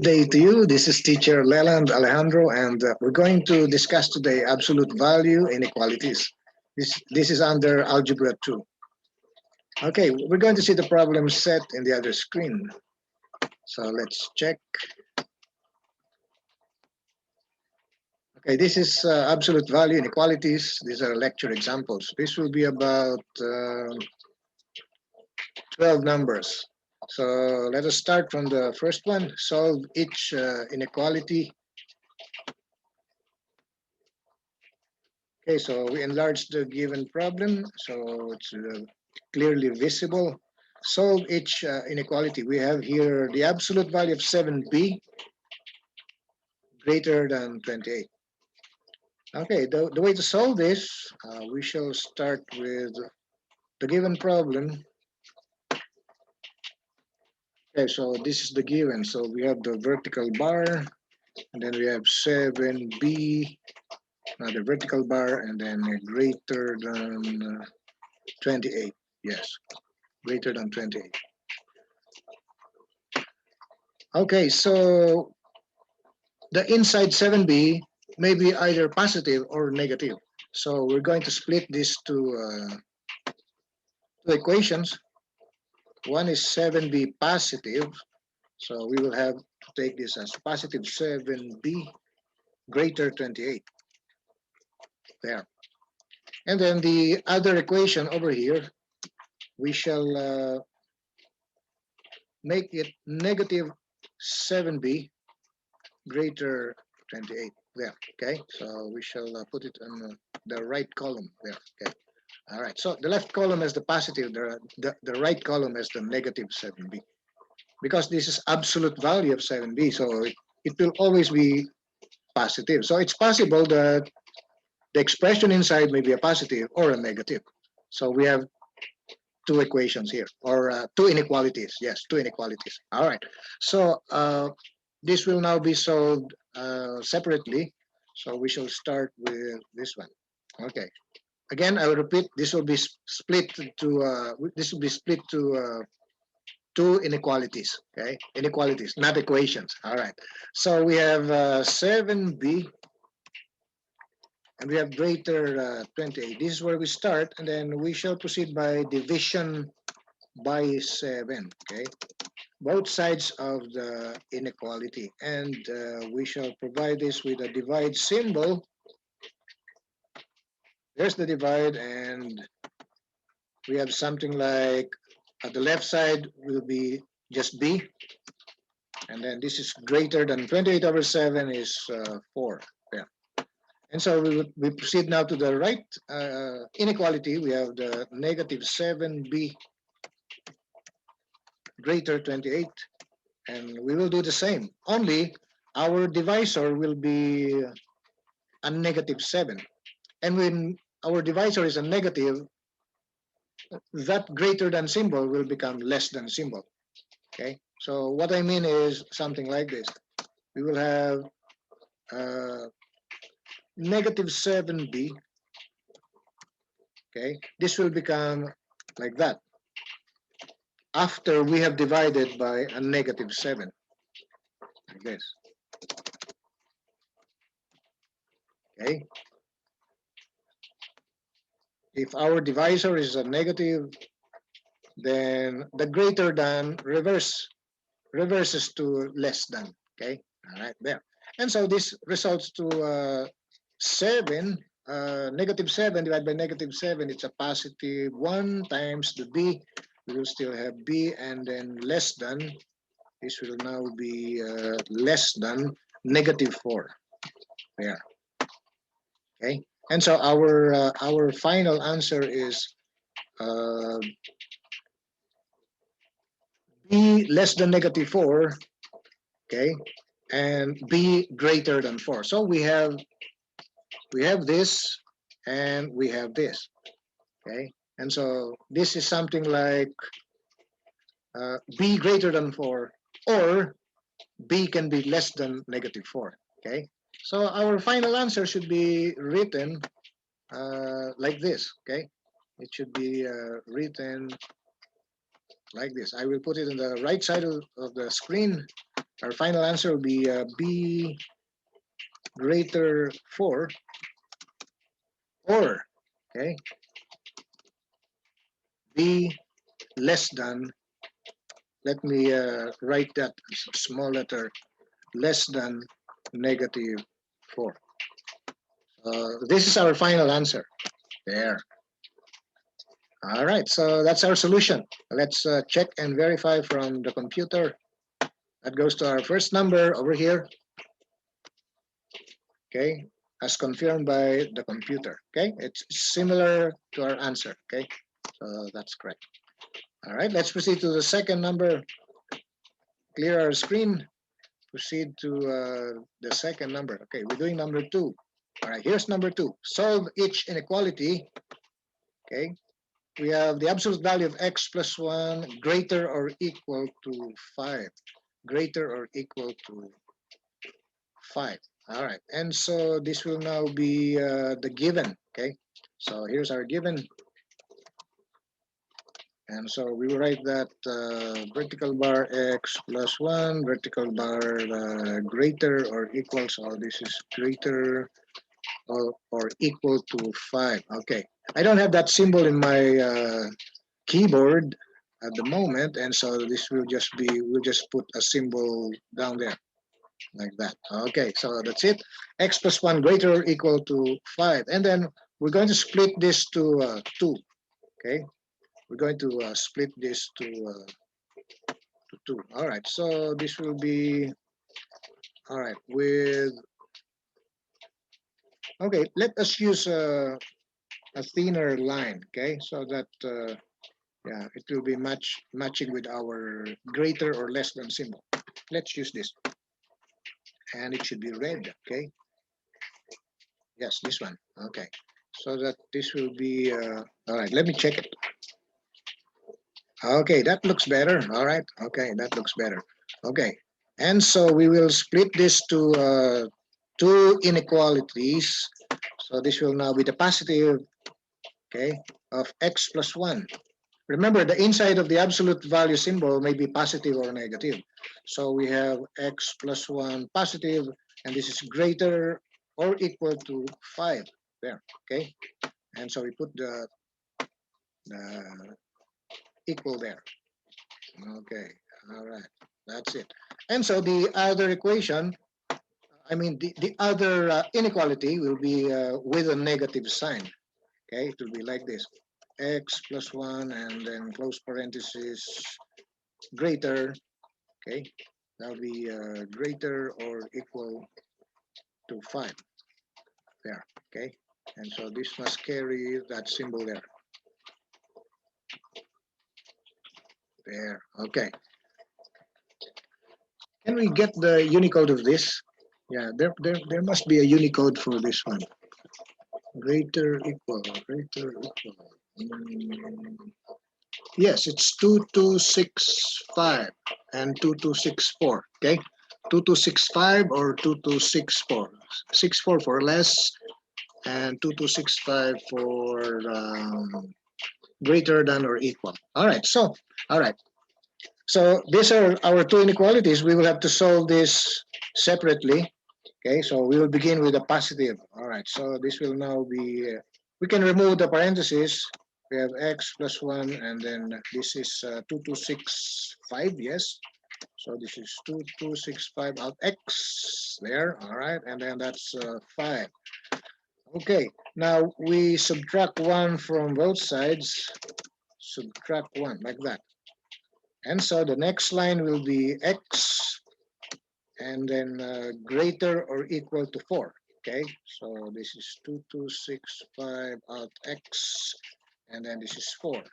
Day to you. This is teacher Leland, Alejandro, and we're going to discuss today absolute value inequalities. This is under Algebra 2. Okay, we're going to see the problem set in the other screen. So let's check. Okay, this is absolute value inequalities. These are lecture examples. This will be about 12 numbers. So let us start from the first one. Solve each inequality. Okay, so we enlarge the given problem so it's clearly visible. Solve each inequality. We have here the absolute value of 7b greater than 28. Okay, the way to solve this, we shall start with the given problem. Okay, so this is the given. So we have the vertical bar, and then we have 7b, another vertical bar, and then greater than 28. Yes, greater than 28. Okay, so the inside 7b may be either positive or negative. So we're going to split these two equations. One is 7b positive. So we will have to take this as positive 7b greater 28. There. And then the other equation over here, we shall make it negative 7b greater 28. There. Okay. So we shall put it on the right column there. Okay. All right. So the left column has the positive, the right column has the negative 7b. Because this is absolute value of 7b, so it will always be positive. So it's possible that the expression inside may be a positive or a negative. So we have two equations here, or two inequalities. Yes, two inequalities. All right. So this will now be solved separately. So we shall start with this one. Okay. Again, I will repeat. This will be split to two inequalities. Okay, inequalities, not equations. All right. So we have 7b and we have greater 28. This is where we start, and then we shall proceed by division by 7. Okay, both sides of the inequality, and we shall provide this with a divide symbol. There's the divide, and we have something like the left side will be just b, and then this is greater than 28 over 7 is 4. Yeah. And so we proceed now to the right inequality. We have the negative 7b greater 28, and we will do the same. Only our divisor will be a negative 7. And when our divisor is a negative, that greater than symbol will become less than symbol. Okay, so what I mean is something like this. We will have negative 7b. Okay, this will become like that after we have divided by a negative 7, like this. Okay, if our divisor is a negative, then the greater than reverses to less than. Okay, all right, there. And so this results to 7, negative 7 divided by negative 7, it's a positive 1 times the b. We will still have b, and then less than, this will now be less than negative 4. There. Okay, and so our final answer is b less than negative 4. Okay, and b greater than 4. So we have this and we have this. Okay, and so this is something like b greater than 4, or b can be less than negative 4. Okay, so our final answer should be written like this. Okay, it should be written like this. I will put it on the right side of the screen. our final answer will be b greater 4 or, okay, b less than, let me write that small letter, less than negative 4. This is our final answer. There. All right, so that's our solution. Let's check and verify from the computer. That goes to our first number over here. Okay, as confirmed by the computer. Okay, it's similar to our answer. Okay, so that's correct. All right, let's proceed to the second number. Clear our screen. Proceed to the second number. Okay, we're doing number 2. All right, here's number 2. Solve each inequality. Okay, we have the absolute value of x plus 1 greater or equal to 5. Greater or equal to 5. All right, and so this will now be the given. Okay, so here's our given. And so we will write that vertical bar x plus 1, vertical bar greater or equal. So this is greater or equal to 5. Okay, I don't have that symbol in my keyboard at the moment, and so this will just be, we'll just put a symbol down there like that. Okay, so that's it. X plus 1 greater or equal to 5. And then we're going to split this to 2. Okay, we're going to split this to 2. All right, so this will be, all right, with, okay, let us use a thinner line, okay, so that, yeah, it will be matching with our greater or less than symbol. Let's use this. And it should be red, okay? Yes, this one, okay. So that this will be, all right, let me check it. Okay, that looks better. All right, okay, that looks better. Okay, and so we will split this to 2 inequalities. So this will now be the positive, okay, of x plus 1. Remember, the inside of the absolute value symbol may be positive or negative. So we have x plus 1 positive, and this is greater or equal to 5 there, okay? And so we put the equal there. Okay, all right, that's it. And so the other equation, I mean, the other inequality will be with a negative sign. Okay, it will be like this: x plus 1 and then close parenthesis greater. Okay, that will be greater or equal to 5 there. Okay, and so this must carry that symbol there. There. Okay. Can we get the Unicode of this? Yeah, there must be a Unicode for this one. Greater equal, greater equal. Yes, it's 2265 and 2264. Okay, 2265 or 2264. 64 for less, and 2265 for greater than or equal. All right. So, all right. So these are our 2 inequalities. We will have to solve this separately. Okay, so we will begin with a positive. All right, so this will now be, we can remove the parentheses. We have x plus 1, and then this is 2265, yes. So this is 2265 out x there, all right, and then that's 5. Okay, now we subtract 1 from both sides, subtract 1, like that. And so the next line will be x and then greater or equal to 4. Okay, so this is 2265 out x, and then this is 4, like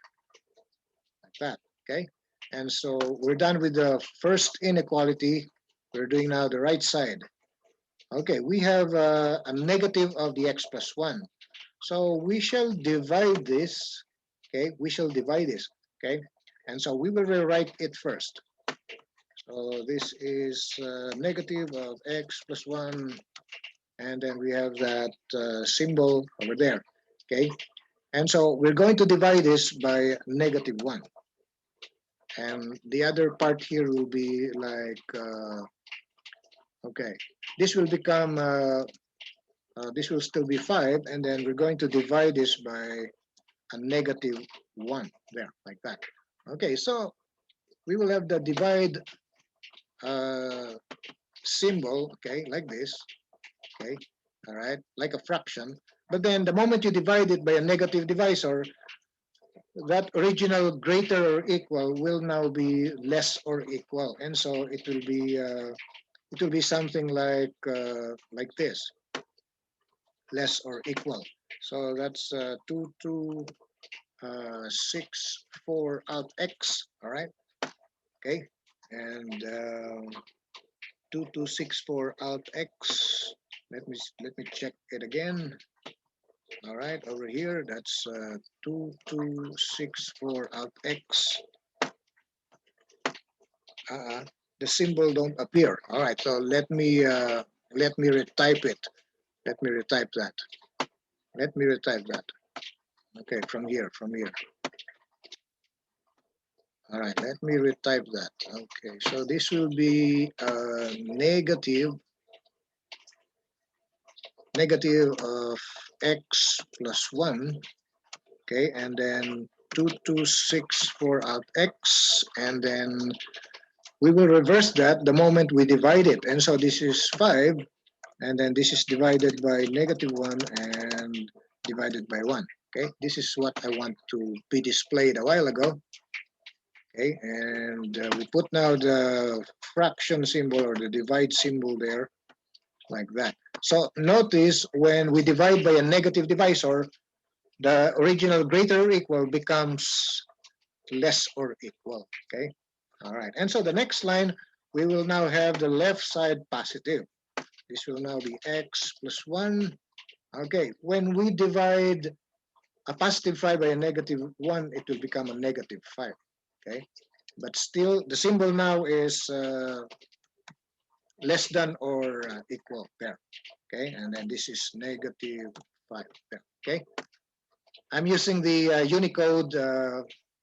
that. Okay, and so we're done with the first inequality. We're doing now the right side. Okay, we have a negative of the x plus 1. So we shall divide this. Okay, we shall divide this. Okay, and so we will rewrite it first. So this is negative of x plus 1, and then we have that symbol over there, okay? And so we're going to divide this by negative 1. And the other part here will be like, okay, this will become, this will still be 5, and then we're going to divide this by a negative 1 there, like that. Okay, so we will have the divide uh, symbol, okay, like this, okay, all right, like a fraction. But then the moment you divide it by a negative divisor, that original greater or equal will now be less or equal, and so it will be something like this, less or equal. So that's 2264 out x, all right, okay, and 2264 out x. Let me check it again. All right, over here, that's 2264 out x. The symbol don't appear. All right, so let me retype it. Let me retype that. Let me retype that. Okay, from here. All right, let me retype that. Okay, so this will be negative of x plus 1, okay, and then 2264 out x, and then we will reverse that the moment we divide it. And so this is 5, and then this is divided by negative 1 and divided by 1. Okay, this is what I want to be displayed a while ago. Okay, and we put now the fraction symbol or the divide symbol there, like that. So notice when we divide by a negative divisor, the original greater or equal becomes less or equal. Okay, all right. And so the next line, we will now have the left side positive. This will now be x plus 1. Okay, when we divide a positive 5 by a negative 1, it will become a negative 5. Okay, but still the symbol now is less than or equal there. Okay, and then this is negative 5 there. Okay, I'm using the Unicode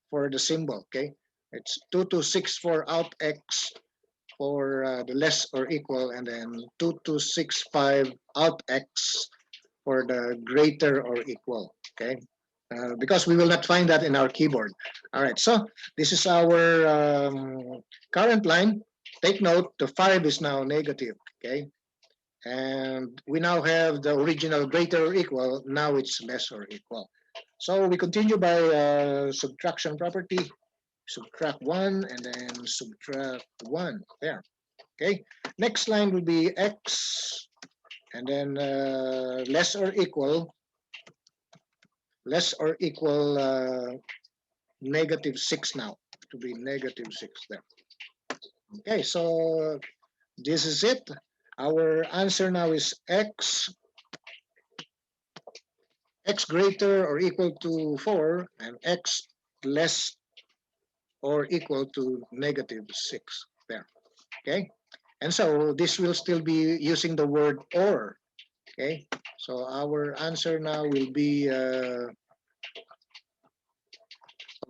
for the symbol. Okay, it's 2264 out x for the less or equal, and then 2265 out x for the greater or equal. Okay, because we will not find that in our keyboard. All right, so this is our current line. Take note, the 5 is now negative. Okay, and we now have the original greater or equal. Now it's less or equal. So we continue by subtraction property. Subtract 1 and then subtract 1 there. Okay, next line will be x, and then less or equal negative 6 now, to be negative 6 there. Okay, so this is it. Our answer now is x greater or equal to 4, and x less or equal to negative 6 there. Okay, and so this will still be using the word or. Okay, so our answer now will be over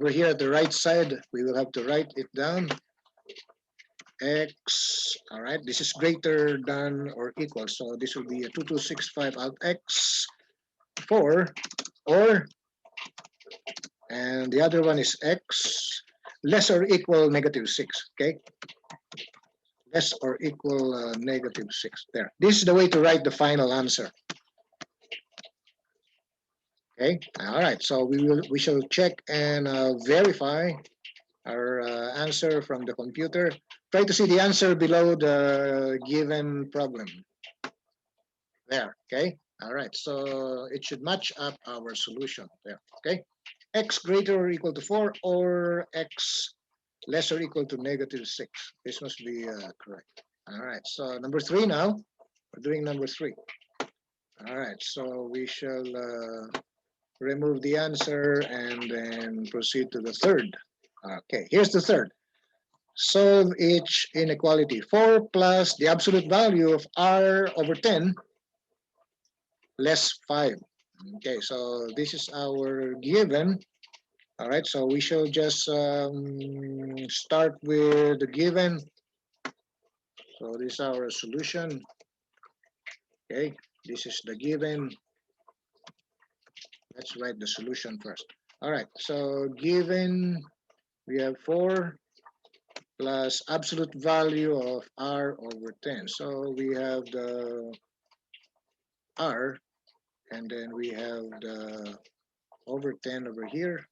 here at the right side. We will have to write it down. X, all right, this is greater than or equal, so this will be a 2265 out x 4, or, and the other one is x less or equal negative 6. Okay, less or equal negative 6 there. This is the way to write the final answer. Okay, all right, so we shall check and verify our answer from the computer. Try to see the answer below the given problem. There, okay? All right, so it should match up our solution there, okay? X greater or equal to 4, or x less or equal to negative 6. This must be correct. All right, so number 3 now. We're doing number 3. All right, so we shall remove the answer and then proceed to the third. Okay, here's the third. Solve each inequality. 4 plus the absolute value of r over 10 less 5. Okay, so this is our given. All right, so we shall just start with the given. So this is our solution. Okay, this is the given. Let's write the solution first. All right, so given we have 4 plus absolute value of r over 10. So we have the r, and then we have the over 10 over here,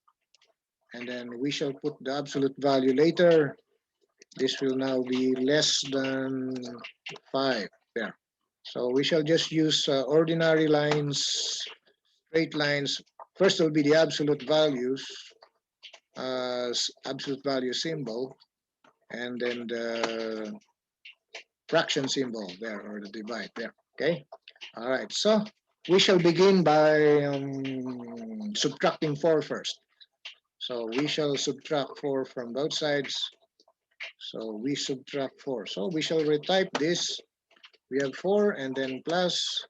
and then we shall put the absolute value later. This will now be less than 5 there. So we shall just use ordinary lines, straight lines. First will be the absolute values, absolute value symbol, and then the fraction symbol there, or the divide there. Okay. All right. So we shall begin by subtracting 4 first. So we shall subtract 4 from both sides. So we subtract 4. So we shall retype this. We have 4 and then plus.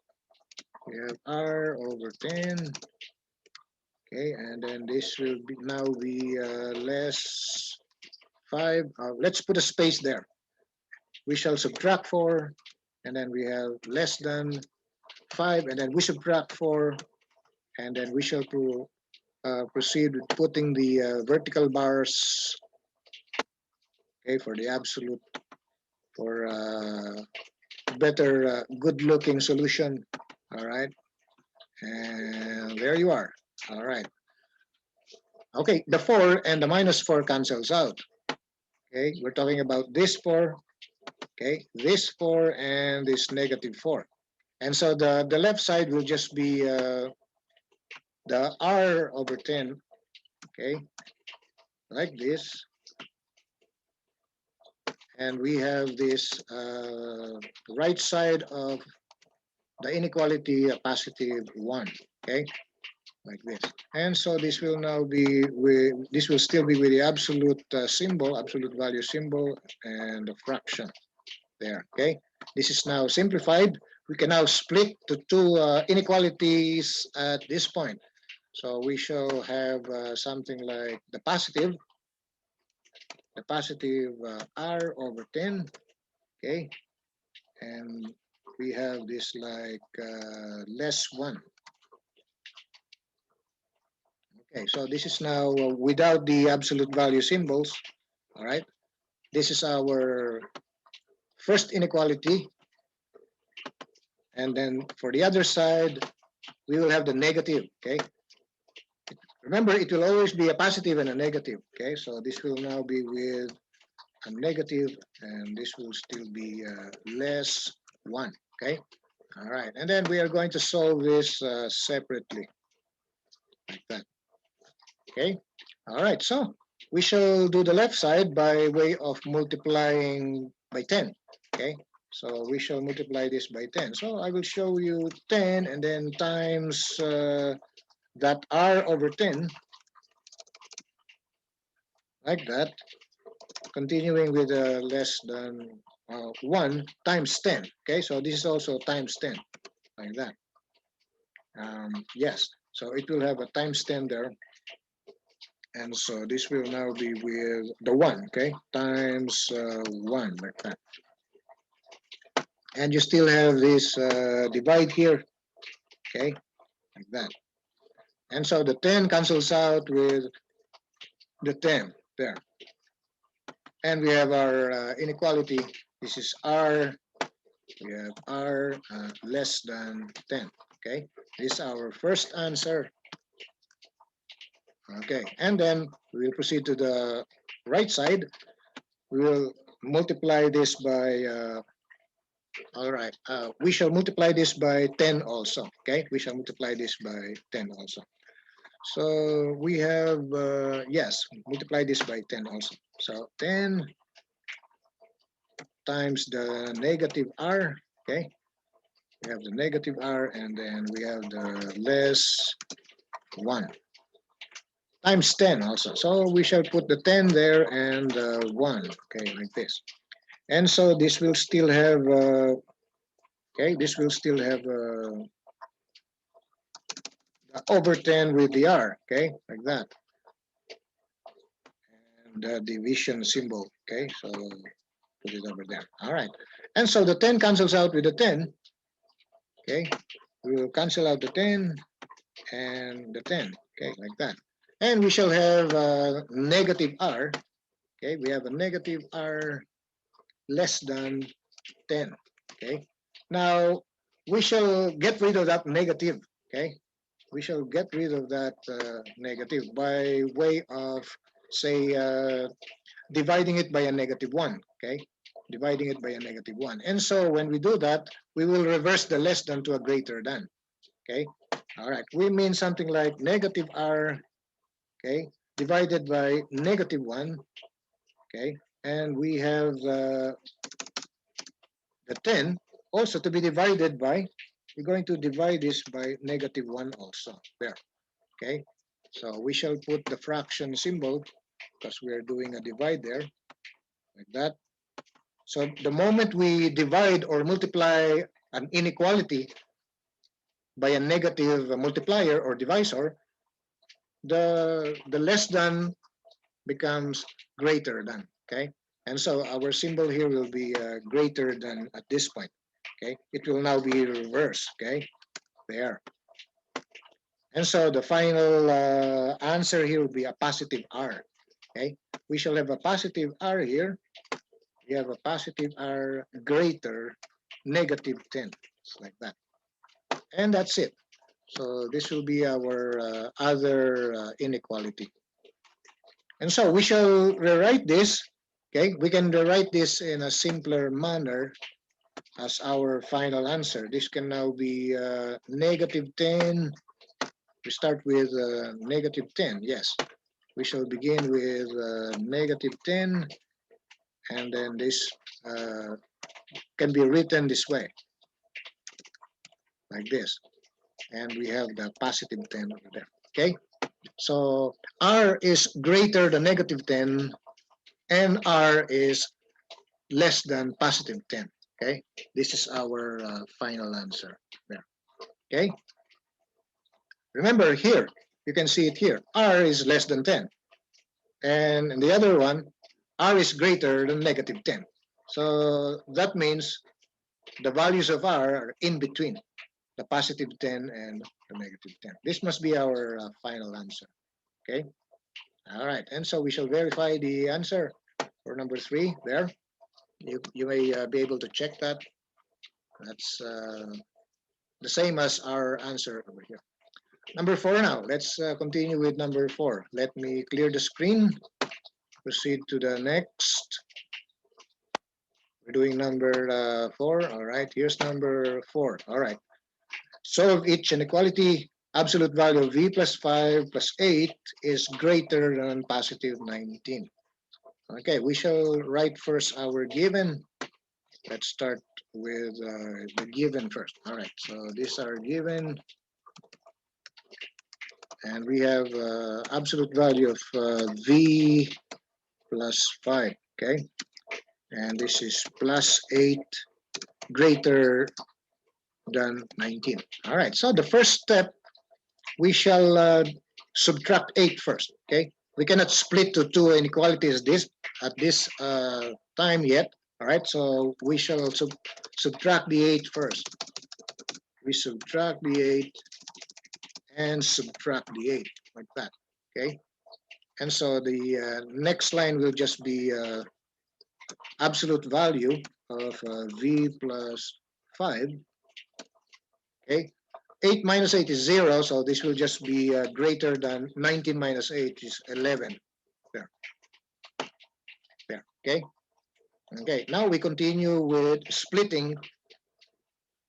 We have r over 10. Okay, and then this will be now be less 5. Let's put a space there. We shall subtract 4, and then we have less than 5, and then we subtract 4, and then we shall proceed with putting the vertical bars, okay, for the absolute, for better, good looking solution. All right, and there you are. All right. Okay, the 4 and the minus 4 cancels out. Okay, we're talking about this 4, okay, this 4 and this negative 4. And so the left side will just be the r over 10, okay, like this. And we have this right side of the inequality positive 1, okay, like this. And so this will now be with, this will still be with the absolute symbol, absolute value symbol, and the fraction there, okay. This is now simplified. We can now split to 2 inequalities at this point. So we shall have something like the positive r over 10, okay, and we have this like less 1. Okay, so this is now without the absolute value symbols. All right, this is our first inequality, and then for the other side we will have the negative. Okay, remember it will always be a positive and a negative. Okay, so this will now be with a negative, and this will still be less 1. Okay, all right, and then we are going to solve this separately like that. Okay, all right, so we shall do the left side by way of multiplying by 10. Okay, so we shall multiply this by 10. So I will show you 10 and then times that r over 10, like that, continuing with less than 1 times 10. Okay, so this is also times 10, like that. Yes, so it will have a times 10 there. And so this will now be with the 1, okay, times 1, like that. And you still have this divide here, okay, like that. And so the 10 cancels out with the 10 there. And we have our inequality. This is r. We have r less than 10, okay. This is our first answer. Okay, and then we will proceed to the right side. We will multiply this by all right, we shall multiply this by 10 also. Okay, we shall multiply this by 10 also. So we have yes, multiply this by 10 also. So 10 times the negative r. Okay, we have the negative r, and then we have the less 1 times 10 also. So we shall put the 10 there and 1. Okay, like this. And so this will still have okay, this will still have over 10 with the r, okay, like that. the division symbol. Okay, so put it over there. All right. And so the 10 cancels out with the 10. Okay, we will cancel out the 10 and the 10. Okay, like that. And we shall have negative r. Okay, we have a negative r less than 10. Okay, now we shall get rid of that negative. Okay, we shall get rid of that negative by way of, say, dividing it by a negative 1. Okay, dividing it by a negative 1. And so when we do that, we will reverse the less than to a greater than. Okay, all right, we mean something like negative r, okay, divided by negative 1. Okay, and we have the 10 also to be divided by, we're going to divide this by negative 1 also there. Okay, so we shall put the fraction symbol because we are doing a divide there, like that. So the moment we divide or multiply an inequality by a negative multiplier or divisor, the less than becomes greater than. Okay, and so our symbol here will be greater than at this point. Okay, it will now be reversed. Okay, there. And so the final answer here will be a positive r. Okay, we shall have a positive r here. We have a positive r greater negative 10. It's like that. And that's it. So this will be our other inequality. And so we shall rewrite this. Okay, we can rewrite this in a simpler manner as our final answer. This can now be negative 10. We start with negative 10. Yes, we shall begin with negative 10, and then this can be written this way, like this. And we have the positive 10 over there. Okay, so r is greater than negative 10, and r is less than positive 10. Okay, this is our final answer there. Okay, remember here, you can see it here, r is less than 10, and in the other one, r is greater than negative 10. So that means the values of r are in between the positive 10 and the negative 10. This must be our final answer. Okay, all right, and so we shall verify the answer for number 3 there. You may be able to check that. That's the same as our answer over here. Number 4 now. Let's continue with number 4. Let me clear the screen. Proceed to the next. We're doing number 4. All right, here's number 4. All right. Solve each inequality. Absolute value of v plus 5 plus 8 is greater than positive 19. Okay, we shall write first our given. Let's start with the given first. All right, so these are given. And we have absolute value of v plus 5, okay? And this is plus 8 greater than 19. All right, so the first step, we shall subtract 8 first, okay? We cannot split to 2 inequalities at this time yet. All right, so we shall subtract the 8 first. We subtract the 8 and subtract the 8, like that, okay? And so the next line will just be absolute value of v plus 5, okay? 8 minus 8 is 0, so this will just be greater than 19 minus 8, which is 11. There. There, okay? Okay, now we continue with splitting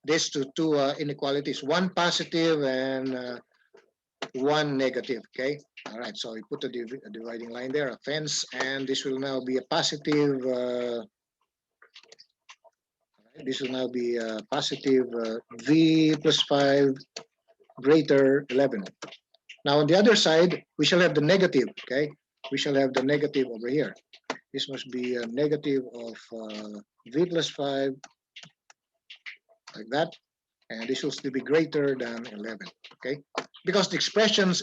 this to 2 inequalities, one positive and one negative, okay? All right, so we put a dividing line there, a fence, and this will now be a positive, this will now be a positive v plus 5 greater 11. Now on the other side, we shall have the negative, okay? We shall have the negative over here. This must be a negative of v plus 5, like that. And this will still be greater than 11, okay? Because the expressions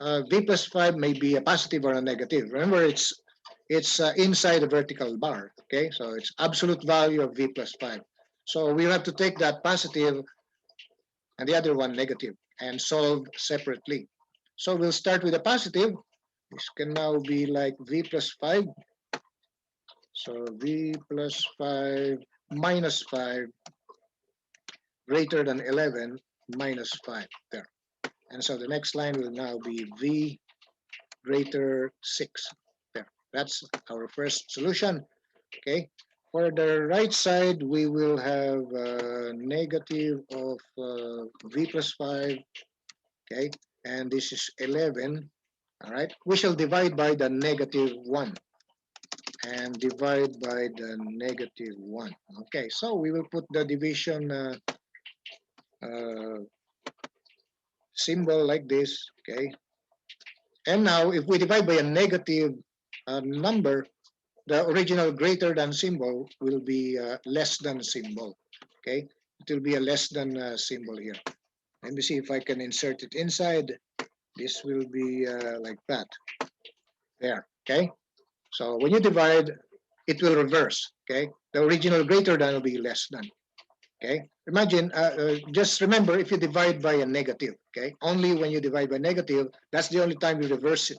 v plus 5 may be a positive or a negative. Remember, it's it's inside the vertical bar. Okay, so it's absolute value of v plus 5. So we have to take that positive and the other one negative and solve separately. So we'll start with a positive. This can now be like v plus 5. So v plus 5 minus 5 greater than 11 minus 5 there. And so the next line will now be v greater 6 there. That's our first solution. Okay. For the right side, we will have negative of v plus 5. Okay. And this is 11. All right. We shall divide by the negative 1 and divide by the negative 1. Okay. So we will put the division uh, symbol like this. Okay. And now if we divide by a negative number, the original greater than symbol will be less than symbol. Okay, it will be a less than symbol here. Let me see if I can insert it inside. This will be like that. There. Okay. So when you divide, it will reverse. Okay. The original greater than will be less than. Okay. Imagine, just remember if you divide by a negative. Okay. Only when you divide by negative, that's the only time you reverse it.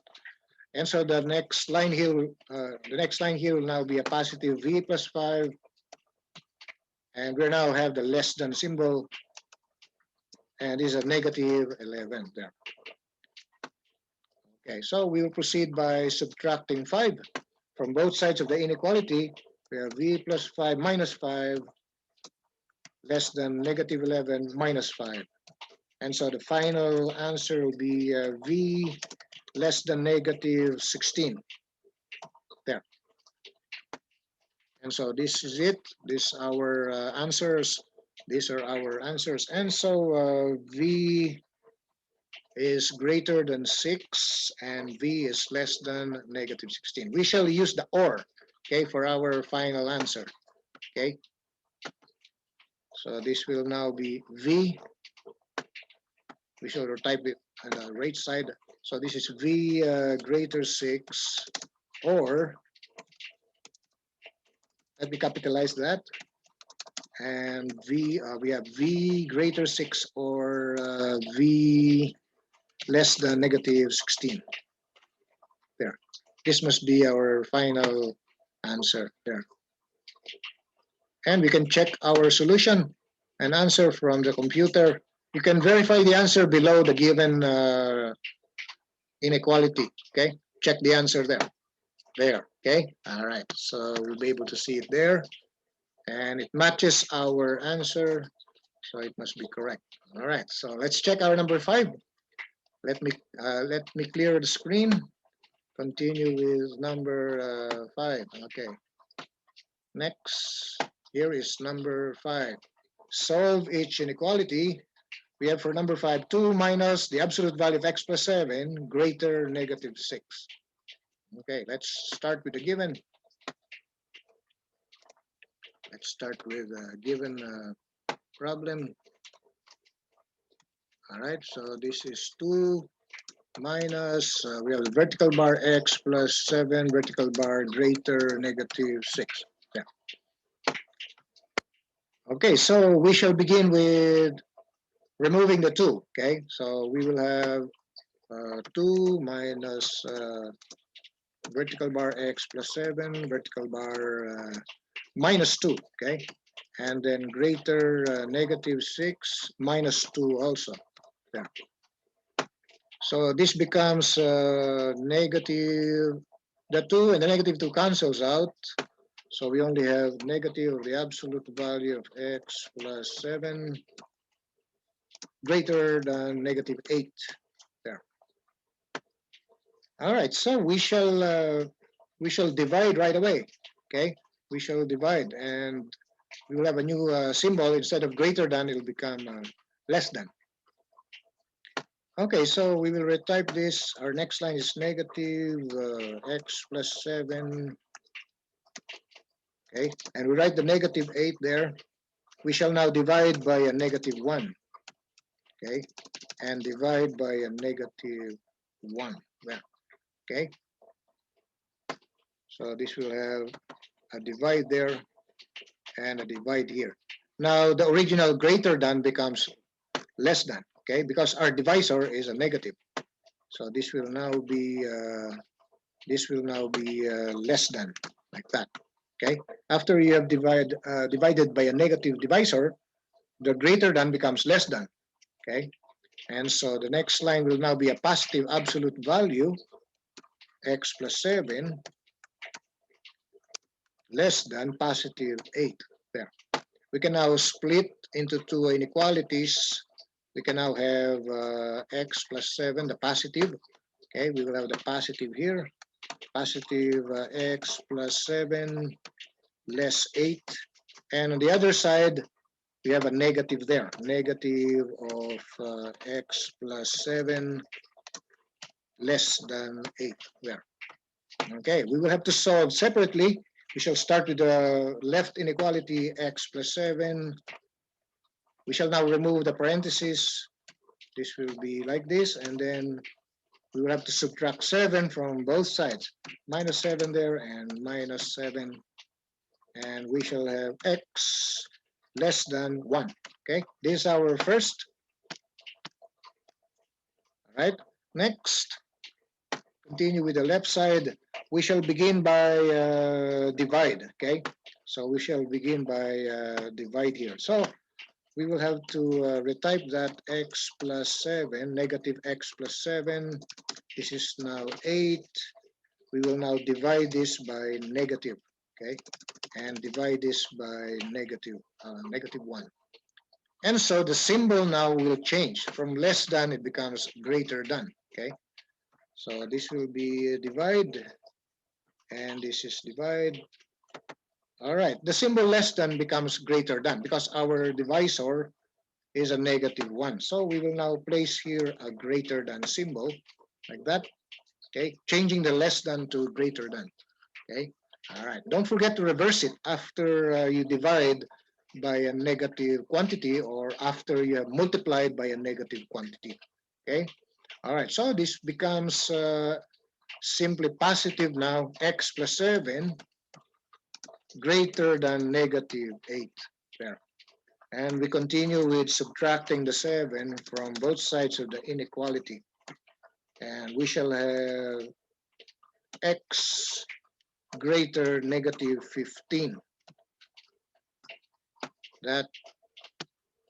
And so the next line here, will now be a positive v plus 5, and we now have the less than symbol, and this is a negative 11 there. Okay, so we will proceed by subtracting 5 from both sides of the inequality. We have v plus 5 minus 5 less than negative 11 minus 5. And so the final answer will be v less than negative 16 there. And so this is it. These are our answers. These are our answers. And so v is greater than 6 and v is less than negative 16. We shall use the or, okay, for our final answer. Okay. So this will now be v. We shall type it on the right side. So this is v greater 6, or let me capitalize that. And v, we have v greater 6 or v less than negative 16. There. This must be our final answer there. And we can check our solution and answer from the computer. You can verify the answer below the given inequality. Okay. Check the answer there. There. Okay. All right. So we'll be able to see it there. And it matches our answer. So it must be correct. All right. So let's check our number 5. Let me clear the screen. Continue with number 5. Okay. Next, here is number 5. Solve each inequality. We have for number 5, 2 minus the absolute value of x plus 7 greater negative 6. Okay, let's start with the given. Let's start with a given problem. All right, so this is 2 minus, we have the vertical bar x plus 7, vertical bar greater negative 6. Yeah. Okay, so we shall begin with removing the 2. Okay, so we will have 2 minus vertical bar x plus 7, vertical bar minus 2. Okay, and then greater negative 6 minus 2 also. Yeah. So this becomes negative, the 2 and the negative 2 cancels out. So we only have negative of the absolute value of x plus 7 greater than negative 8 there. All right, so we shall divide right away. Okay, we shall divide, and we will have a new symbol. Instead of greater than, it will become less than. Okay, so we will retype this. Our next line is negative x plus 7. Okay, and we write the negative 8 there. We shall now divide by a negative 1. Okay, and divide by a negative 1. Well, okay. So this will have a divide there and a divide here. Now the original greater than becomes less than, okay, because our divisor is a negative. So this will now be less than, like that. Okay. After you have divided by a negative divisor, the greater than becomes less than. Okay. And so the next line will now be a positive absolute value, x plus 7 less than positive 8. There. We can now split into two inequalities. We can now have x plus 7, the positive. Okay, we will have the positive here. Positive x plus 7 less 8. And on the other side, we have a negative there. Negative of x plus 7 less than 8 there. Okay, we will have to solve separately. We shall start with the left inequality, x plus 7. We shall now remove the parentheses. This will be like this, and then we will have to subtract 7 from both sides. Minus 7 there and minus 7. And we shall have x less than 1. Okay, this is our first. All right, next, continue with the left side. We shall begin by divide. Okay, so we shall begin by divide here. So we will have to retype that x plus 7, negative x plus 7. This is now 8. We will now divide this by negative, okay? And divide this by negative 1. And so the symbol now will change. From less than, it becomes greater than, okay? So this will be divide, and this is divide. All right, the symbol less than becomes greater than because our divisor is a negative 1. So we will now place here a greater than symbol, like that, okay? Changing the less than to greater than, okay? All right, don't forget to reverse it after you divide by a negative quantity or after you have multiplied by a negative quantity, okay? All right, so this becomes simply positive now, x plus 7 greater than negative 8 there. And we continue with subtracting the 7 from both sides of the inequality. And we shall have x greater negative 15. That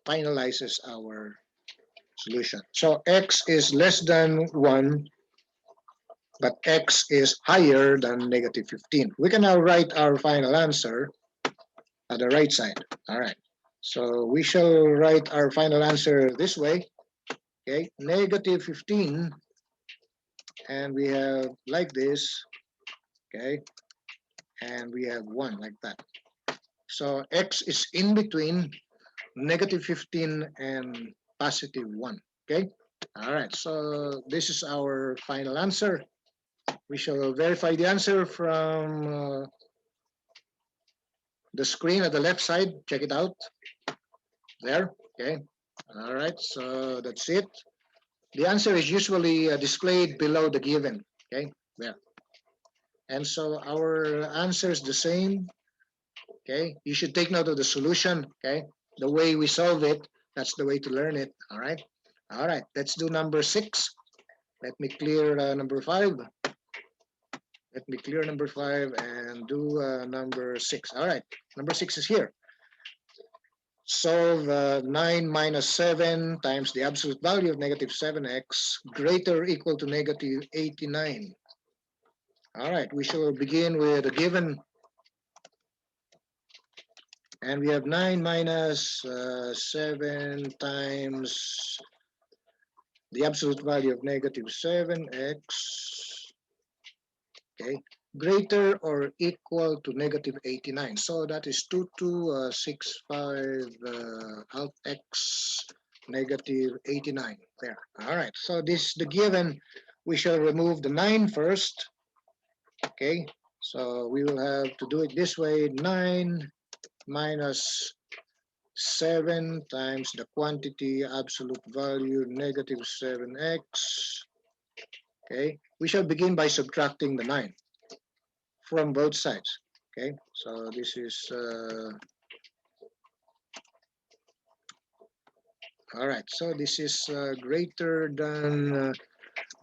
finalizes our solution. So x is less than 1, but x is higher than negative 15. We can now write our final answer at the right side. All right. So we shall write our final answer this way. Okay, negative 15, and we have like this, okay, and we have 1 like that. So x is in between negative 15 and positive 1, okay? All right, so this is our final answer. We shall verify the answer from the screen at the left side. Check it out. There, okay. All right, so that's it. The answer is usually displayed below the given, okay, there. And so our answer is the same, okay. You should take note of the solution, okay. The way we solve it, that's the way to learn it, all right. All right, let's do number 6. Let me clear number 5. Let me clear number 5 and do number 6. All right, number 6 is here. Solve 9 minus 7 times the absolute value of negative 7x greater or equal to negative 89. All right, we shall begin with a given. And we have 9 minus 7 times the absolute value of negative 7x, okay, greater or equal to negative 89. So that is 2265 alt x negative 89 there. All right, so this is the given. We shall remove the 9 first, okay. So we will have to do it this way. 9 minus 7 times the quantity absolute value negative 7x, okay. We shall begin by subtracting the 9 from both sides. Okay, so this is all right. So this is greater than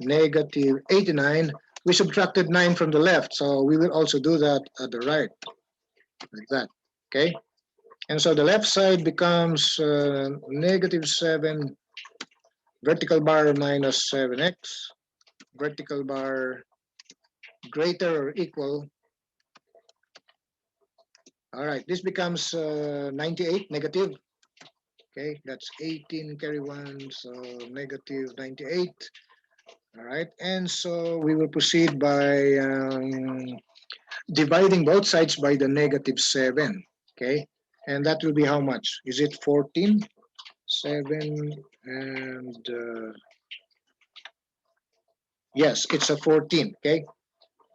negative 89. We subtracted 9 from the left, so we will also do that at the right, like that. Okay, and so the left side becomes negative 7 vertical bar minus 7x vertical bar greater or equal. All right, this becomes 98 negative. Okay, that's 18 carry 1, so negative 98. All right, and so we will proceed by dividing both sides by the negative 7. Okay, and that will be how much? Is it 14? 7 and yes, it's a 14. Okay,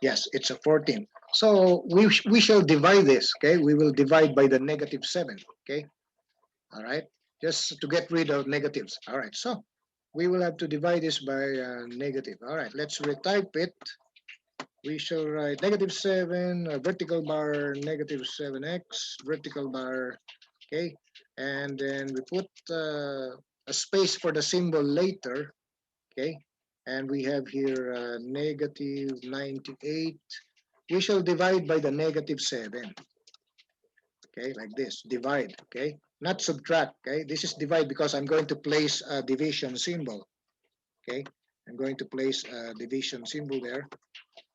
yes, it's a 14. So we shall divide this. Okay, we will divide by the negative 7. Okay, all right, just to get rid of negatives. All right, so we will have to divide this by negative. All right, let's retype it. We shall write negative 7 vertical bar negative 7x vertical bar. Okay, and then we put a space for the symbol later. Okay, and we have here negative 98. We shall divide by the negative 7. Okay, like this, divide. Okay, not subtract. Okay, this is divide because I'm going to place a division symbol. Okay, I'm going to place a division symbol there.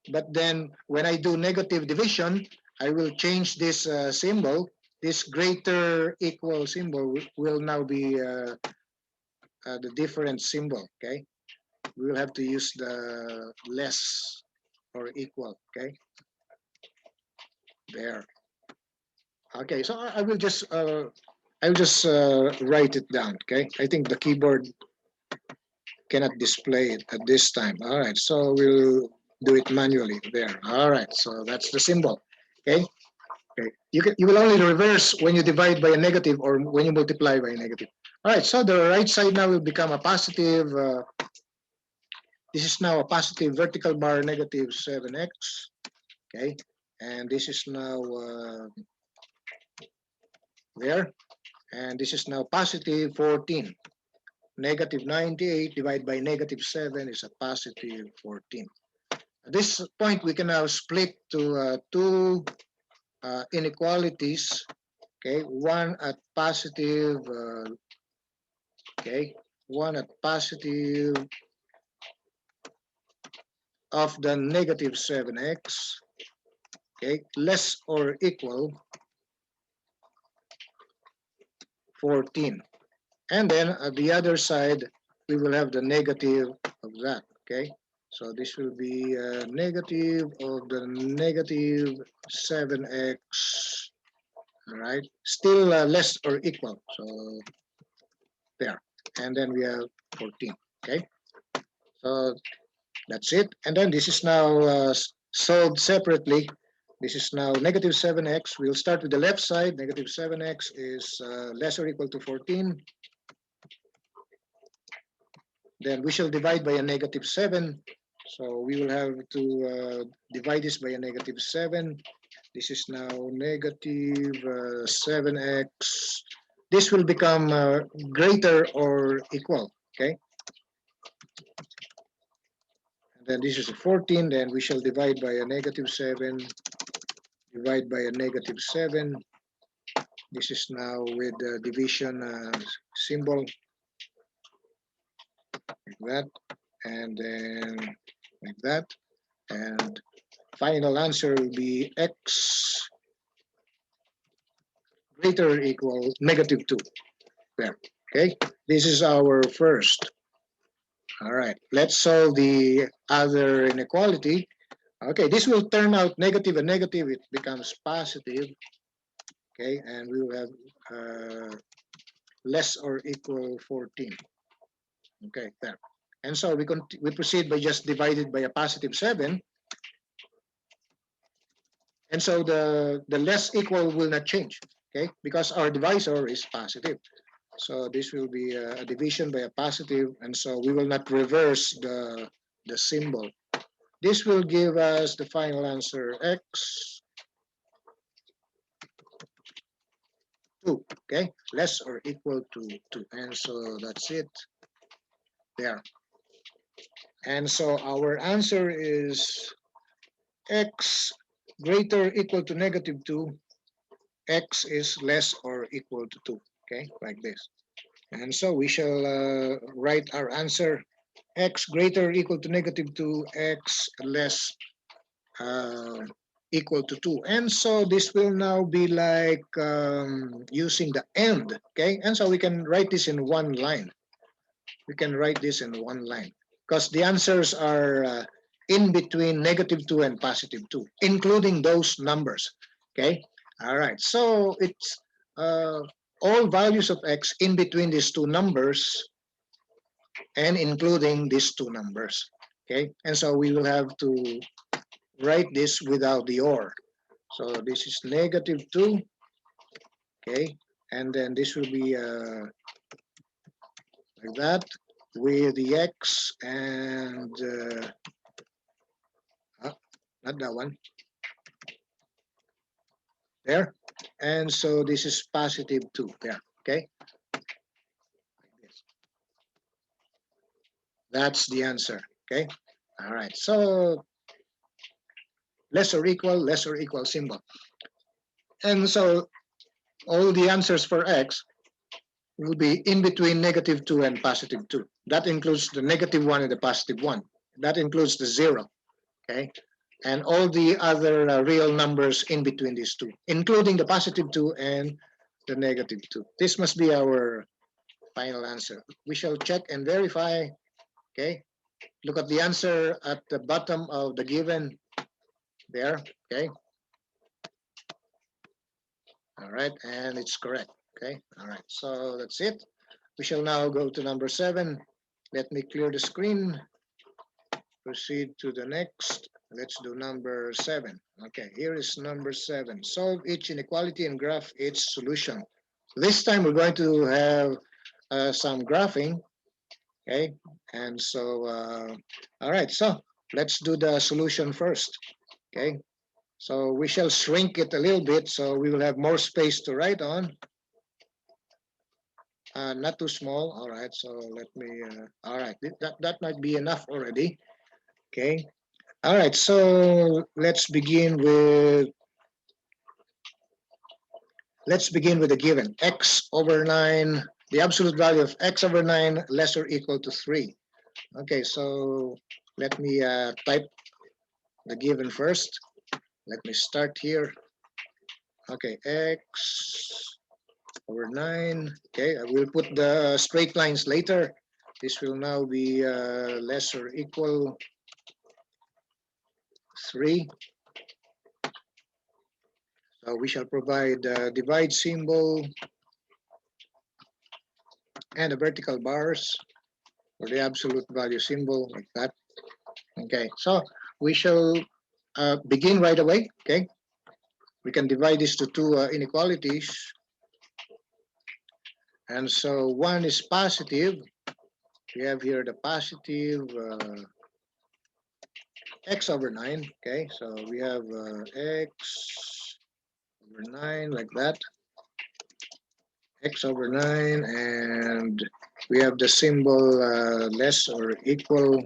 But then when I do negative division, I will change this symbol. This greater equal symbol will now be the different symbol. Okay, we will have to use the less or equal. Okay, there. Okay, so I will just write it down. Okay, I think the keyboard cannot display it at this time. All right, so we'll do it manually there. All right, so that's the symbol. Okay. Okay. You will only reverse when you divide by a negative or when you multiply by a negative. All right, so the right side now will become a positive. This is now a positive vertical bar negative 7x. Okay, and this is now there, and this is now positive 14. Negative 98 divided by negative 7 is a positive 14. At this point, we can now split to two inequalities. Okay, one at positive. Okay, one at positive of the negative 7x. Okay, less or equal 14. And then at the other side, we will have the negative of that. Okay, so this will be negative of the negative 7x. All right, still less or equal. So there. And then we have 14. Okay, so that's it. And then this is now solved separately. This is now negative 7x. We'll start with the left side. Negative 7x is less or equal to 14. Then we shall divide by a negative 7. So we will have to divide this by a negative 7. This is now negative 7x. This will become greater or equal. Okay. And then this is a 14. Then we shall divide by a negative 7. Divide by a negative 7. This is now with the division symbol, like that, and then like that. And final answer will be x greater or equal negative 2. There. Okay, this is our first. All right, let's solve the other inequality. Okay, this will turn out negative and negative. It becomes positive. Okay, and we will have less or equal 14. Okay, there. And so we proceed by just divided by a positive 7. And so the less equal will not change, okay, because our divisor is positive. So this will be a division by a positive, and so we will not reverse the symbol. This will give us the final answer, x 2, okay? Less or equal to 2. And so that's it there. And so our answer is x greater or equal to negative 2, x is less or equal to 2, okay? Like this. And so we shall write our answer, x greater or equal to negative 2, x less uh, equal to 2. And so this will now be like using the and, okay? And so we can write this in one line. We can write this in one line because the answers are in between negative 2 and positive 2, including those numbers, okay? All right, so it's all values of x in between these two numbers and including these two numbers, okay? And so we will have to write this without the or. So this is negative 2, okay? And then this will be like that with the x and not that one, there. And so this is positive 2 there, okay? That's the answer, okay? All right, so less or equal symbol. And so all the answers for x will be in between negative 2 and positive 2. That includes the negative 1 and the positive 1. That includes the 0, okay? And all the other real numbers in between these two, including the positive 2 and the negative 2. This must be our final answer. We shall check and verify, okay? Look at the answer at the bottom of the given there, okay? All right, and it's correct, okay? All right, so that's it. We shall now go to number 7. Let me clear the screen. Proceed to the next. Let's do number 7. Okay, here is number 7. Solve each inequality and graph its solution. This time we're going to have some graphing, okay? And so, all right, so let's do the solution first, okay? So we shall shrink it a little bit so we will have more space to write on. Not too small, all right, so let me, all right, that might be enough already, okay? All right, so let's begin with the given x over 9, the absolute value of x over 9 less or equal to 3. Okay, so let me type the given first. Let me start here. Okay, x over 9. Okay, I will put the straight lines later. This will now be less or equal 3. So we shall provide a divide symbol and the vertical bars for the absolute value symbol like that. Okay, so we shall begin right away. Okay, we can divide this to two inequalities. And so one is positive. We have here the positive x over 9. Okay, so we have x over 9 like that. X over 9, and we have the symbol less or equal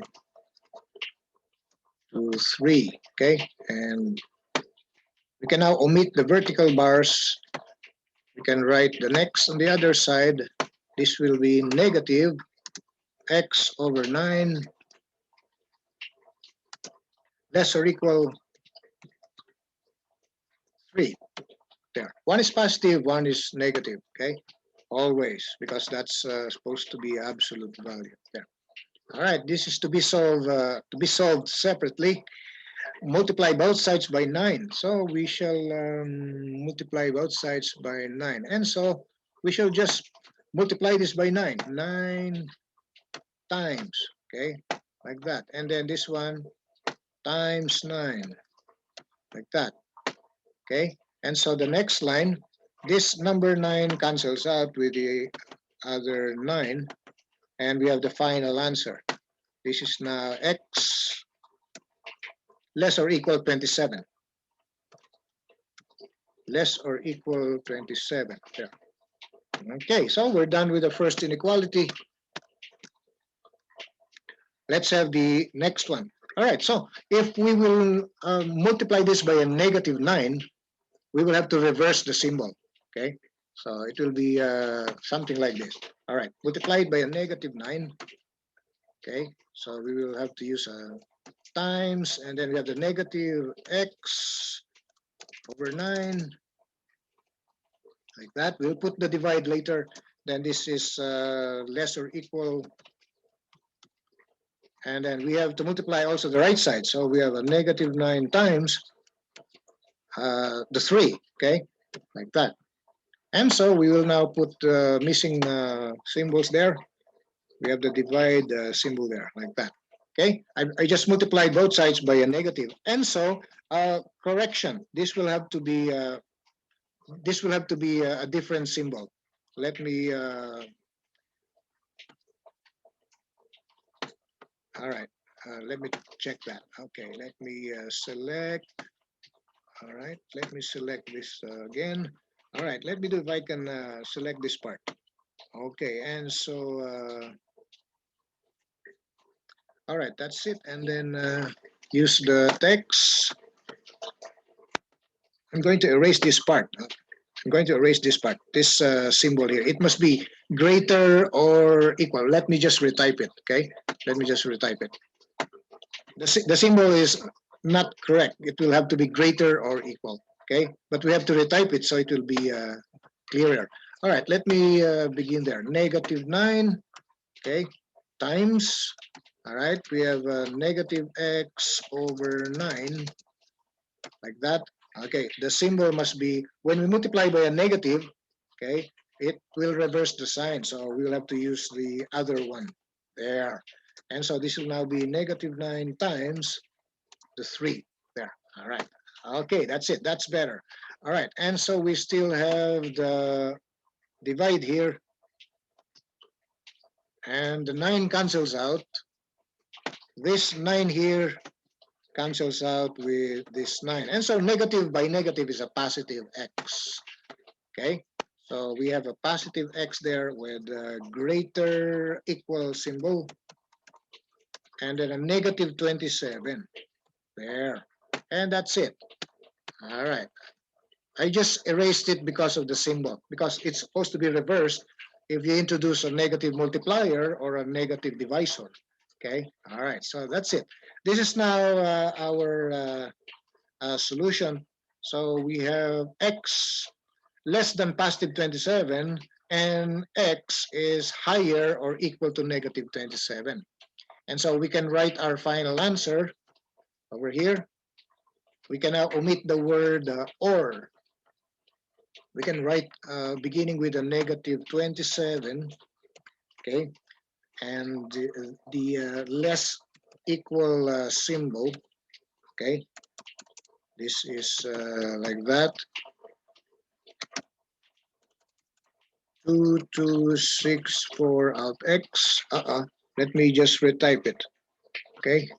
to 3. Okay, and we can now omit the vertical bars. We can write the next on the other side. This will be negative x over 9 less or equal 3. There. One is positive, one is negative. Okay, always, because that's supposed to be absolute value. There. All right. This is to be solved separately. Multiply both sides by 9. So we shall multiply both sides by 9. And so we shall just multiply this by 9. 9 times, okay, like that. And then this one times 9, like that, okay. And so the next line, this number 9 cancels out with the other 9. And we have the final answer. This is now x less or equal 27. Less or equal 27. There. Okay, so we're done with the first inequality. Let's have the next one. All right, so if we will multiply this by a negative 9, we will have to reverse the symbol. Okay, so it will be something like this. All right, multiplied by a negative 9. Okay, so we will have to use a times, and then we have the negative x over 9, like that. We'll put the divide later. Then this is less or equal, and then we have to multiply also the right side. So we have a negative 9 times the 3, okay, like that. And so we will now put missing symbols there. We have the divide symbol there, like that. Okay, I just multiplied both sides by a negative, and so correction. This will have to be a different symbol. Let me. All right. Let me check that. Okay. Let me select. All right. Let me select this again. All right. Let me do if I can select this part. Okay. And so. All right. That's it. And then use the text. I'm going to erase this part. I'm going to erase this part, this symbol here. It must be greater or equal. Let me just retype it, okay? Let me just retype it. The symbol is not correct. It will have to be greater or equal, okay? But we have to retype it so it will be clearer. All right, let me begin there. Negative 9, okay, times, all right? We have negative x over 9, like that. Okay, the symbol must be, when we multiply by a negative, okay, it will reverse the sign. So we will have to use the other one there. And so this will now be negative 9 times the 3 there. All right. Okay, that's it. That's better. All right. And so we still have the divide here. And the 9 cancels out. This 9 here cancels out with this 9. And so negative by negative is a positive x. Okay, so we have a positive x there with a greater equal symbol, and then a negative 27 there. And that's it. All right. I just erased it because of the symbol, because it's supposed to be reversed if you introduce a negative multiplier or a negative divisor. Okay, all right, so that's it. This is now our solution. So we have x less than positive 27 and x is higher or equal to negative 27. And so we can write our final answer over here. We can now omit the word or. We can write beginning with a negative 27, okay, and the less equal symbol, okay. This is like that. 2264 out x. Let me just retype it. Okay.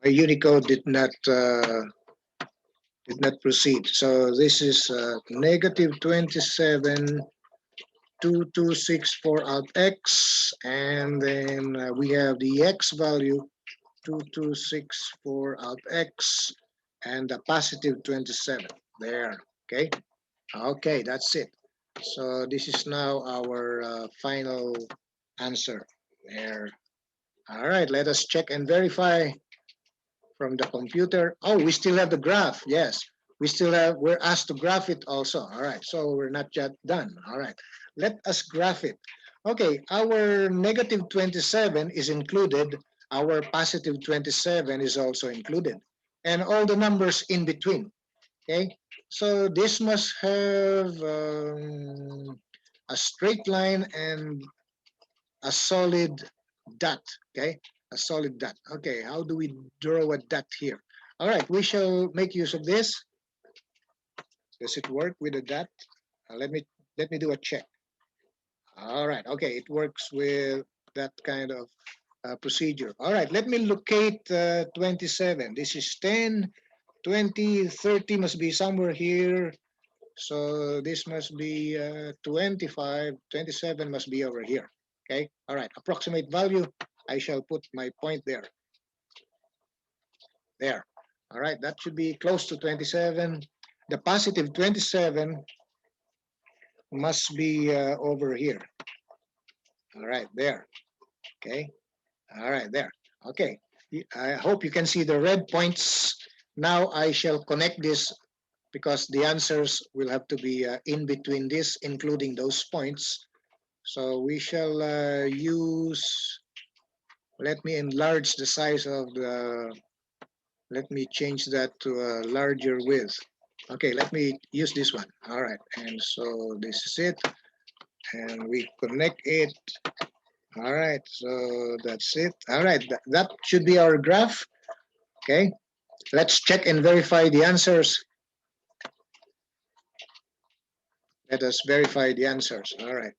My Unicode did not proceed. So this is negative 27 2264 out x, and then we have the x value 2264 out x, and the positive 27 there. Okay. Okay, that's it. So this is now our final answer there. All right, let us check and verify from the computer. Oh, we still have the graph. Yes, we're asked to graph it also. All right, so we're not yet done. All right, let us graph it. Okay, our negative 27 is included. Our positive 27 is also included. And all the numbers in between. Okay, so this must have a straight line and a solid dot. Okay, a solid dot. Okay, how do we draw a dot here? All right, we shall make use of this. Does it work with a dot? Let me do a check. All right, okay, it works with that kind of procedure. All right, let me locate 27. This is 10, 20, 30 must be somewhere here. So this must be 25, 27 must be over here. Okay, all right, approximate value. I shall put my point there. There. All right, that should be close to 27. The positive 27 must be over here. All right, there. Okay. All right, there. Okay. I hope you can see the red points. Now I shall connect this because the answers will have to be in between this, including those points. So we shall use, let me enlarge the size of the, let me change that to a larger width. Okay, let me use this one. All right, and so this is it. And we connect it. All right, so that's it. All right, that should be our graph. Okay, let's check and verify the answers. Let us verify the answers. All right,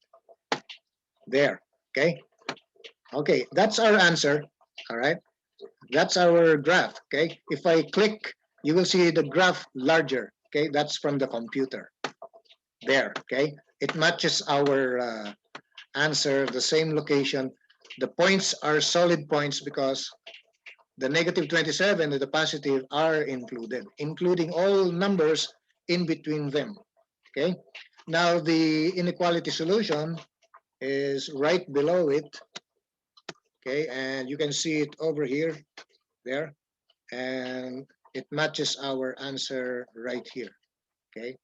there. Okay, okay, that's our answer. All right, that's our graph. Okay, if I click, you will see the graph larger. Okay, that's from the computer. There. Okay, it matches our answer, the same location. The points are solid points because the negative 27 and the positive are included, including all numbers in between them. Okay. Now the inequality solution is right below it. Okay, and you can see it over here, there, and it matches our answer right here. Okay.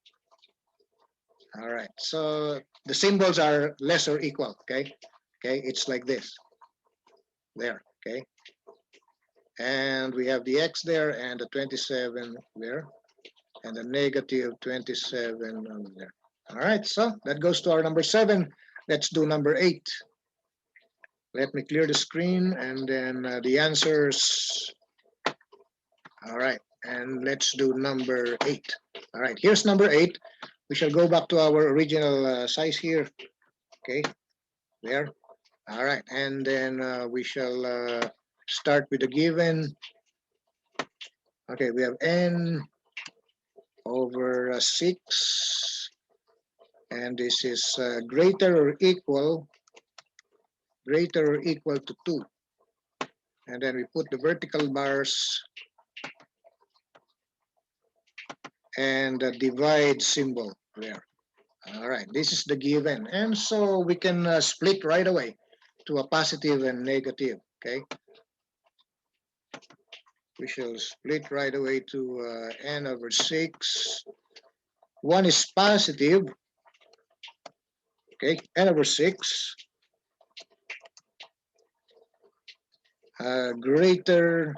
All right. So the symbols are less or equal. Okay. Okay. It's like this. There. Okay. And we have the x there and the 27 there and the negative 27 over there. All right, so that goes to our number 7. Let's do number 8. Let me clear the screen and then the answers. All right, and let's do number 8. All right, here's number 8. We shall go back to our original size here. Okay, there. All right, and then we shall start with the given. Okay, we have n over 6, and this is greater or equal to 2. And then we put the vertical bars and the divide symbol there. All right, this is the given. And so we can split right away to a positive and negative, okay? We shall split right away to n over 6. One is positive, okay, n over 6. Greater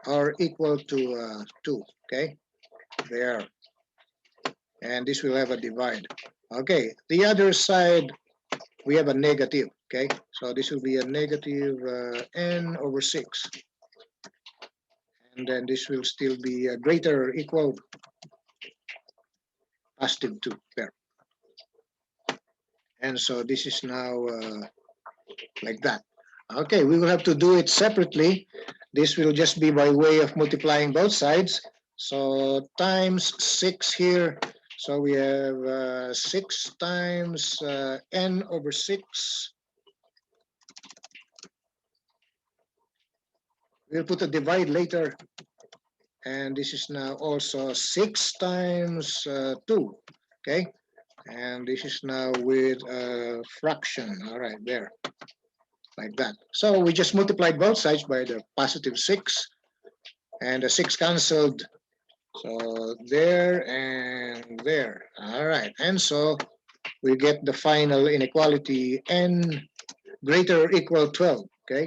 or equal to 2, okay? There. And this will have a divide. Okay, the other side, we have a negative, okay? So this will be a negative n over 6. And then this will still be greater or equal positive 2 there. And so this is now like that. Okay, we will have to do it separately. This will just be by way of multiplying both sides. So times 6 here. So we have 6 times n over 6. We'll put a divide later. And this is now also 6 times 2. Okay. And this is now with a fraction. All right, there. Like that. So we just multiplied both sides by the positive 6. And the 6 canceled. So there and there. All right. And so we get the final inequality n greater or equal 12. Okay.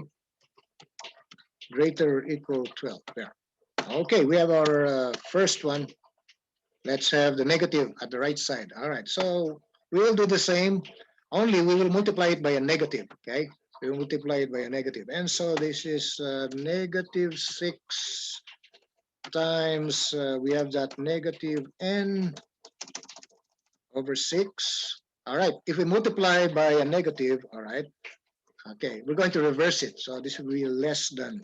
Greater or equal 12. There. Okay. We have our first one. Let's have the negative at the right side. All right. So we will do the same. Only we will multiply it by a negative. Okay. We will multiply it by a negative. And so this is negative 6 times, we have that negative n over 6. All right, if we multiply by a negative, all right, okay, we're going to reverse it. So this will be less than,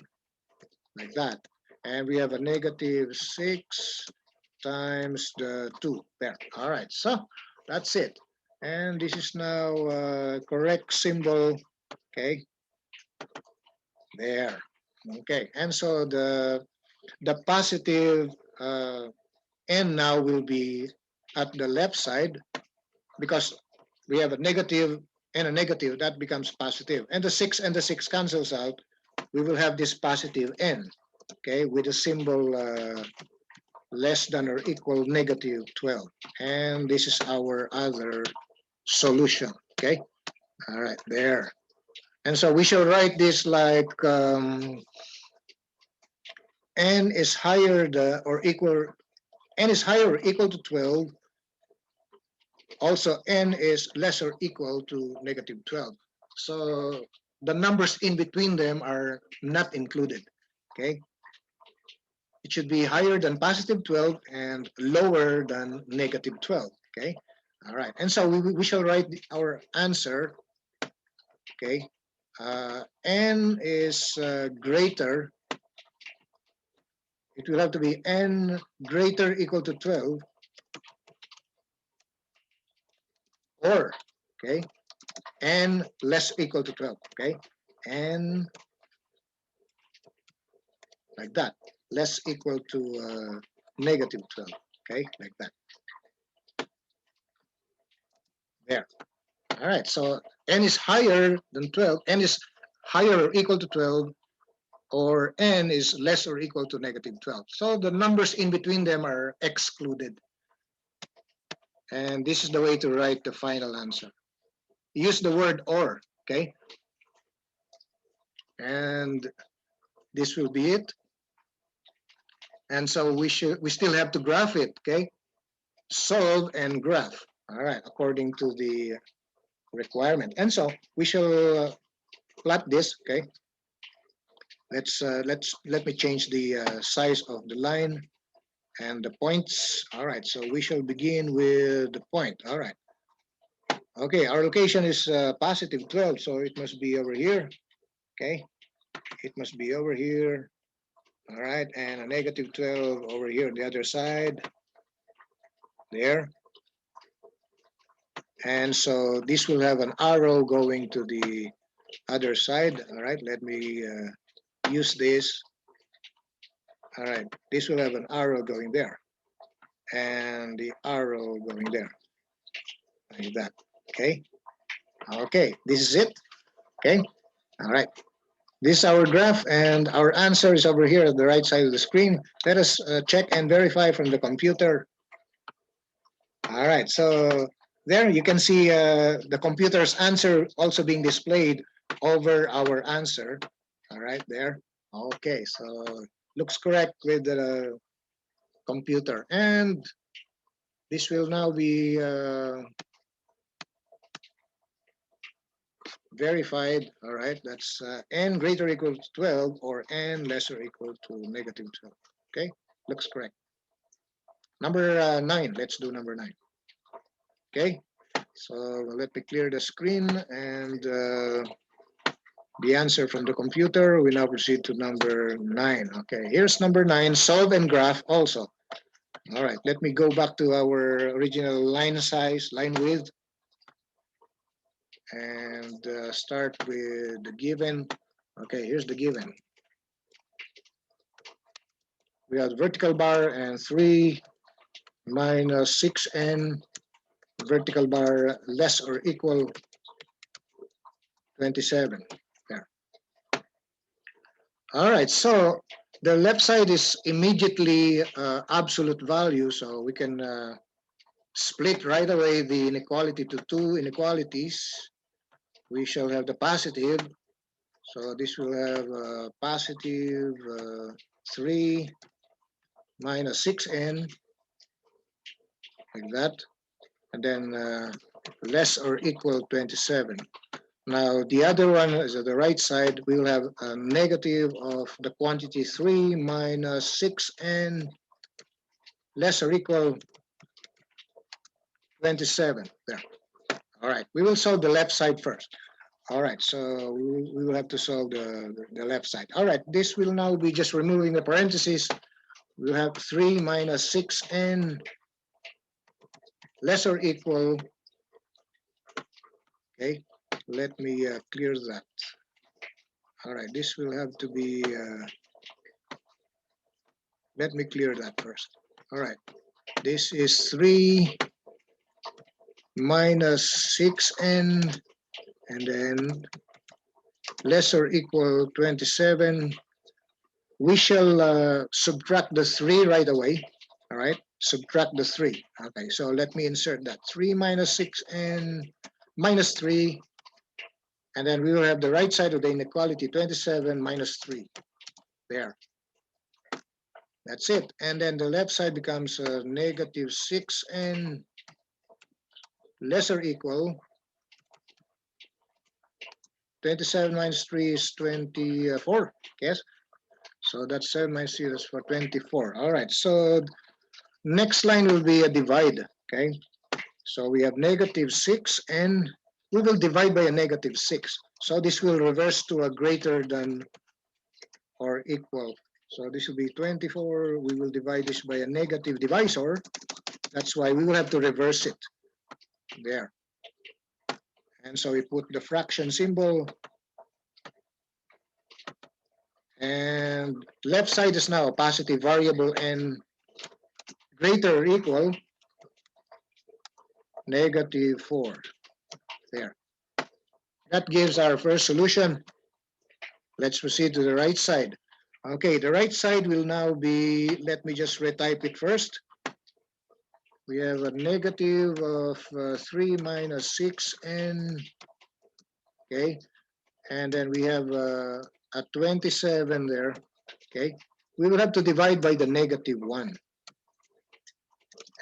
like that. And we have a negative 6 times the 2 there. All right, so that's it. And this is now correct symbol, okay, there. Okay, and so the positive n now will be at the left side because we have a negative and a negative, that becomes positive. And the 6 cancels out. We will have this positive n, okay, with a symbol less than or equal negative 12. And this is our other solution, okay? All right, there. And so we shall write this like n is higher or equal, n is higher or equal to 12. Also, n is less or equal to negative 12. So the numbers in between them are not included, okay? It should be higher than positive 12 and lower than negative 12, okay? All right, and so we shall write our answer, okay? N is greater, it will have to be n greater equal to 12 or, okay, n less equal to 12, okay? N like that, less equal to negative 12, okay, like that. There. All right, so n is higher than 12, n is higher or equal to 12, or n is less or equal to negative 12. So the numbers in between them are excluded. And this is the way to write the final answer. Use the word or, okay? And this will be it. And so we still have to graph it, okay? Solve and graph, all right, according to the requirement. And so we shall plot this, okay? Let me change the size of the line and the points. All right, so we shall begin with the point. All right. Okay, our location is positive 12, so it must be over here. Okay, it must be over here. All right, and a negative 12 over here on the other side. There. And so this will have an arrow going to the other side. All right, let me use this. All right, this will have an arrow going there and the arrow going there, like that. Okay, okay, this is it. Okay, all right, this is our graph and our answer is over here at the right side of the screen. Let us check and verify from the computer. All right, so there you can see the computer's answer also being displayed over our answer. All right, there. Okay, so looks correct with the computer. And this will now be verified. All right, that's n greater or equal to 12 or n lesser or equal to negative 12. Okay, looks correct. Number 9, let's do number 9. Okay, so let me clear the screen and the answer from the computer. We now proceed to number 9. Okay, here's number 9, solve and graph also. All right, let me go back to our original line size, line width, and start with the given. Okay, here's the given. We have vertical bar and 3 minus 6n, vertical bar less or equal 27. There. All right, so the left side is immediately absolute value, so we can split right away the inequality to 2 inequalities. We shall have the positive, so this will have positive 3 minus 6n, like that, and then less or equal 27. Now the other one is at the right side. We will have a negative of the quantity 3 minus 6n less or equal 27. There. All right, we will solve the left side first. All right, so we will have to solve the left side. All right, this will now be just removing the parentheses. We'll have 3 minus 6n less or equal. Okay, let me clear that. All right, this will have to be, let me clear that first. All right, this is 3 minus 6n, and then less or equal 27. We shall subtract the 3 right away. All right, subtract the 3. Okay, so let me insert that. 3 minus 6n minus 3, and then we will have the right side of the inequality, 27 minus 3. There. That's it. And then the left side becomes negative 6n less or equal 27 minus 3 is 24. Yes. So that's 7 minus 3 is for 24. All right. So next line will be a divide. Okay. So we have negative 6 and we will divide by a negative 6. So this will reverse to a greater than or equal. So this will be 24. We will divide this by a negative divisor. That's why we will have to reverse it there. And so we put the fraction symbol. And left side is now a positive variable and greater or equal negative 4. There. That gives our first solution. Let's proceed to the right side. Okay, the right side will now be, let me just retype it first. We have a negative of 3 minus 6n, okay, and then we have a 27 there, okay. We will have to divide by the negative 1,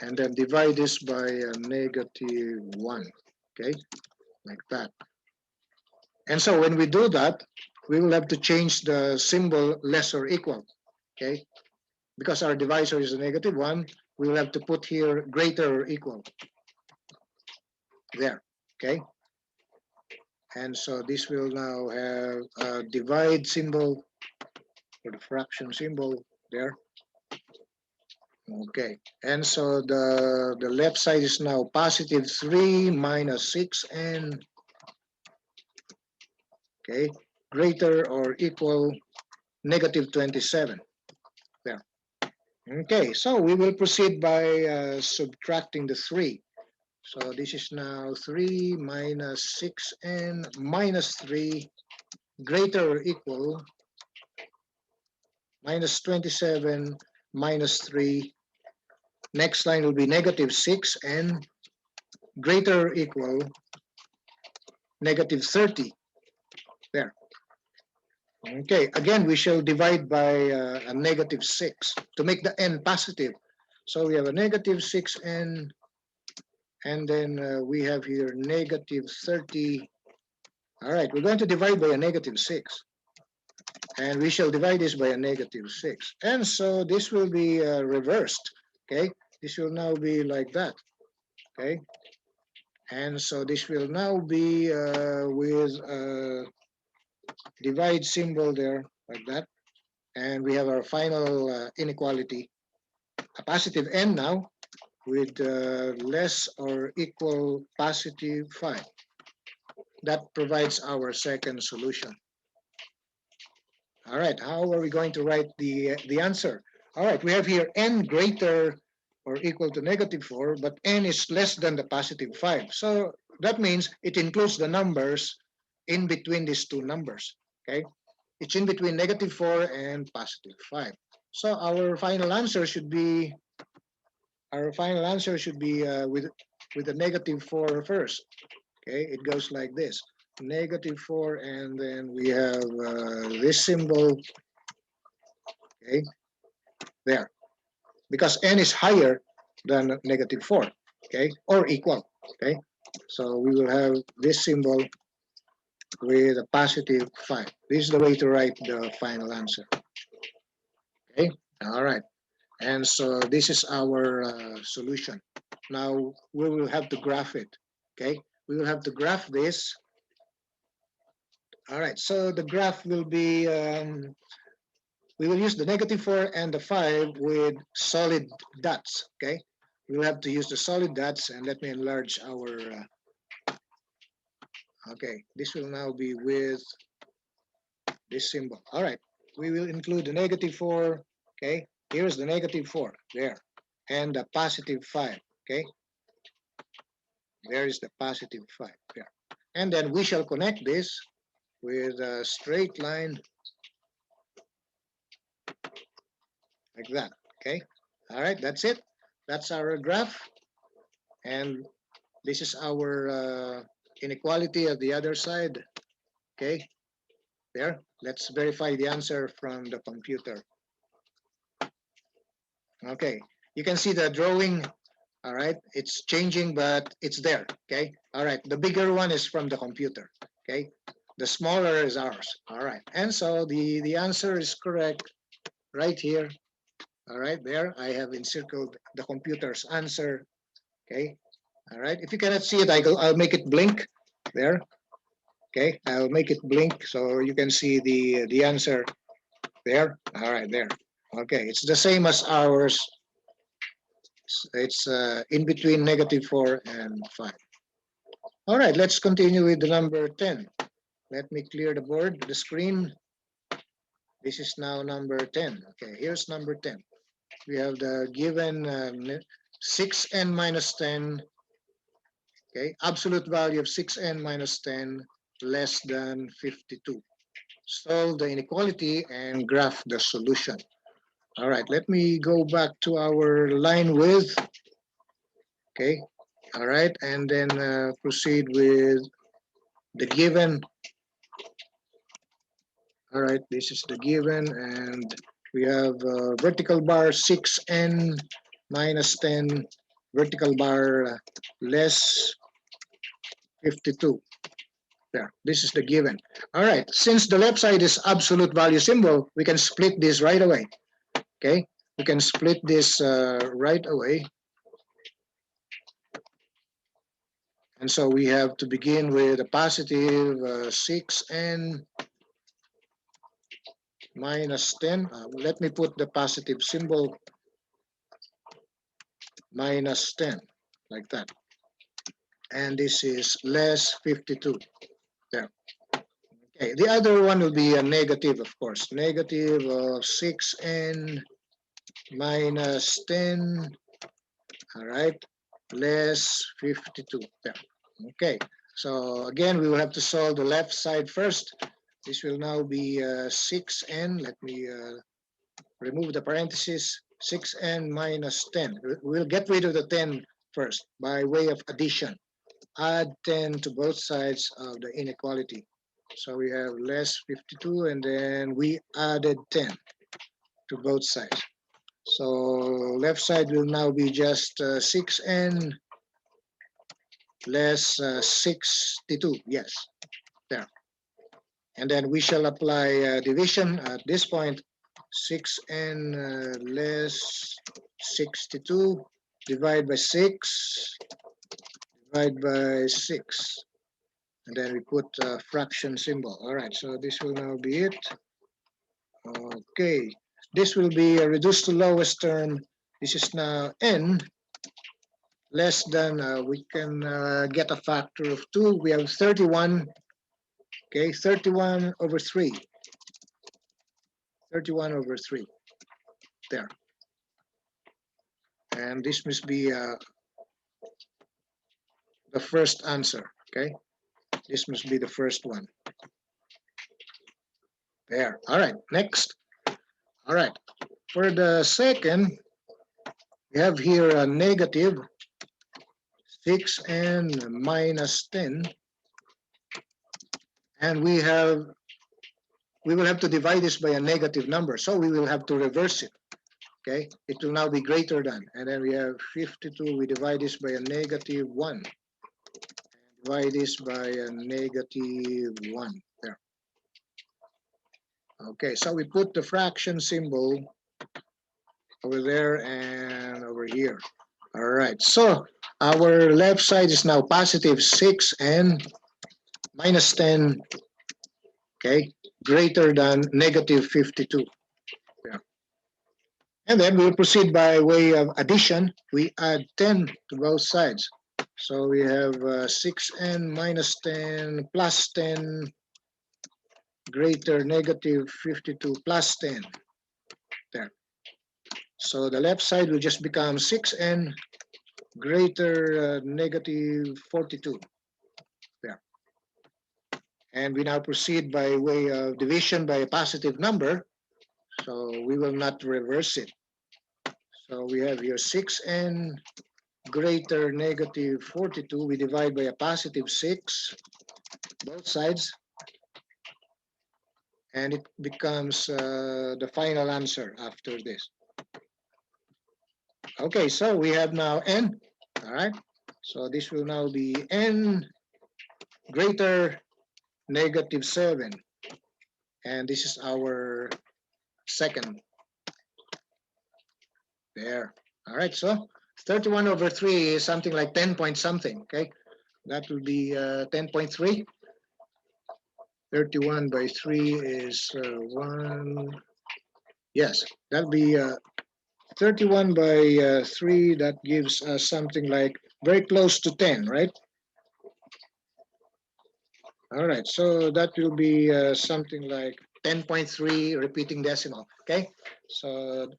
and then divide this by a negative 1, okay, like that. And so when we do that, we will have to change the symbol less or equal, okay, because our divisor is a negative 1. We will have to put here greater or equal there, okay. And so this will now have a divide symbol or the fraction symbol there. Okay, and so the left side is now positive 3 minus 6 and okay, greater or equal negative 27 there. Okay, so we will proceed by subtracting the 3. So this is now 3 minus 6n minus 3 greater or equal minus 27 minus 3. Next line will be negative 6n greater or equal negative 30. There. Okay, again, we shall divide by a negative 6 to make the n positive. So we have a negative 6n, and then we have here negative 30. All right, we're going to divide by a negative 6. And we shall divide this by a negative 6. And so this will be reversed, okay? This will now be like that, okay? And so this will now be with a divide symbol there, like that. And we have our final inequality, a positive n now, with less or equal positive 5. That provides our second solution. All right, how are we going to write the answer? All right, we have here n greater or equal to negative 4, but n is less than the positive 5. So that means it includes the numbers in between these two numbers, okay? It's in between negative 4 and positive 5. So our final answer should be, with the negative 4 first, okay? It goes like this. Negative 4, and then we have this symbol, okay, there, because n is higher than negative 4, okay, or equal, okay. So we will have this symbol with a positive 5. This is the way to write the final answer, okay. All right, and so this is our solution. Now we will have to graph it, okay. we will have to graph this. All right, so the graph will be, we will use the -4 and the 5 with solid dots, okay? We will have to use the solid dots, and let me enlarge our, okay, this will now be with this symbol. All right, we will include the -4, okay? Here's the -4, there, and the +5, okay? There is the +5, there. And then we shall connect this with a straight line like that, okay? All right, that's it. That's our graph. And this is our inequality at the other side, okay? There, let's verify the answer from the computer. Okay, you can see the drawing, all right? It's changing, but it's there, okay? All right, the bigger one is from the computer, okay? The smaller is ours, all right? And so the answer is correct right here, all right? There, I have encircled the computer's answer, okay? All right, if you cannot see it, I'll make it blink there. Okay, I'll make it blink so you can see the answer there. All right, there. Okay, it's the same as ours. It's in between -4 and 5. All right, let's continue with the number 10. Let me clear the board, the screen. This is now number 10. Okay, here's number 10. We have the given 6n minus 10. Okay, absolute value of 6n minus 10 less than 52. Solve the inequality and graph the solution. All right, let me go back to our line width. Okay, all right, and then proceed with the given. All right, this is the given, and we have vertical bar 6n minus 10, vertical bar less 52. There, this is the given. All right, since the left side is absolute value symbol, we can split this right away. Okay, we can split this right away. And so we have to begin with a positive 6n minus 10. Let me put the positive symbol minus 10, like that. And this is less 52. There. Okay, the other one will be a negative, of course. Negative of 6n minus 10, all right, less 52. There. Okay, so again, we will have to solve the left side first. This will now be 6n. Let me remove the parentheses. 6n minus 10. We'll get rid of the 10 first by way of addition. Add 10 to both sides of the inequality. So we have less 52, and then we added 10 to both sides. So left side will now be just 6n less 62. Yes, there. And then we shall apply division at this point. 6n less 62, divide by 6, divide by 6. And then we put a fraction symbol. All right, so this will now be it. Okay, this will be reduced to lowest term. This is now n less than, we can get a factor of 2. We have 31. Okay, 31 over 3. 31 over 3. There. And this must be the first answer. Okay, this must be the first one. There. All right, next. All right, for the second, we have here a negative 6n minus 10. And we will have to divide this by a negative number. So we will have to reverse it. Okay, it will now be greater than. And then we have 52. We divide this by a negative 1. And divide this by a negative 1. There. Okay, so we put the fraction symbol over there and over here. All right, so Our left side is now positive 6 and minus 10, okay, greater than negative 52. Yeah. And then we'll proceed by way of addition. We add 10 to both sides. So we have 6n minus 10 plus 10 greater negative 52 plus 10. There. So the left side will just become 6n greater negative 42. There. And we now proceed by way of division by a positive number. So we will not reverse it. So we have here 6n greater negative 42. We divide by a positive 6, both sides. And it becomes the final answer after this. Okay, so we have now n, all right? So this will now be n greater negative 7. And this is our second. There. All right, so 31 over 3 is something like 10 point something, okay? That will be 10.3. 31 by 3 is 1. Yes, that'll be 31 by 3. That gives us something like very close to 10, right? All right, so that will be something like 10.3 repeating decimal, okay? So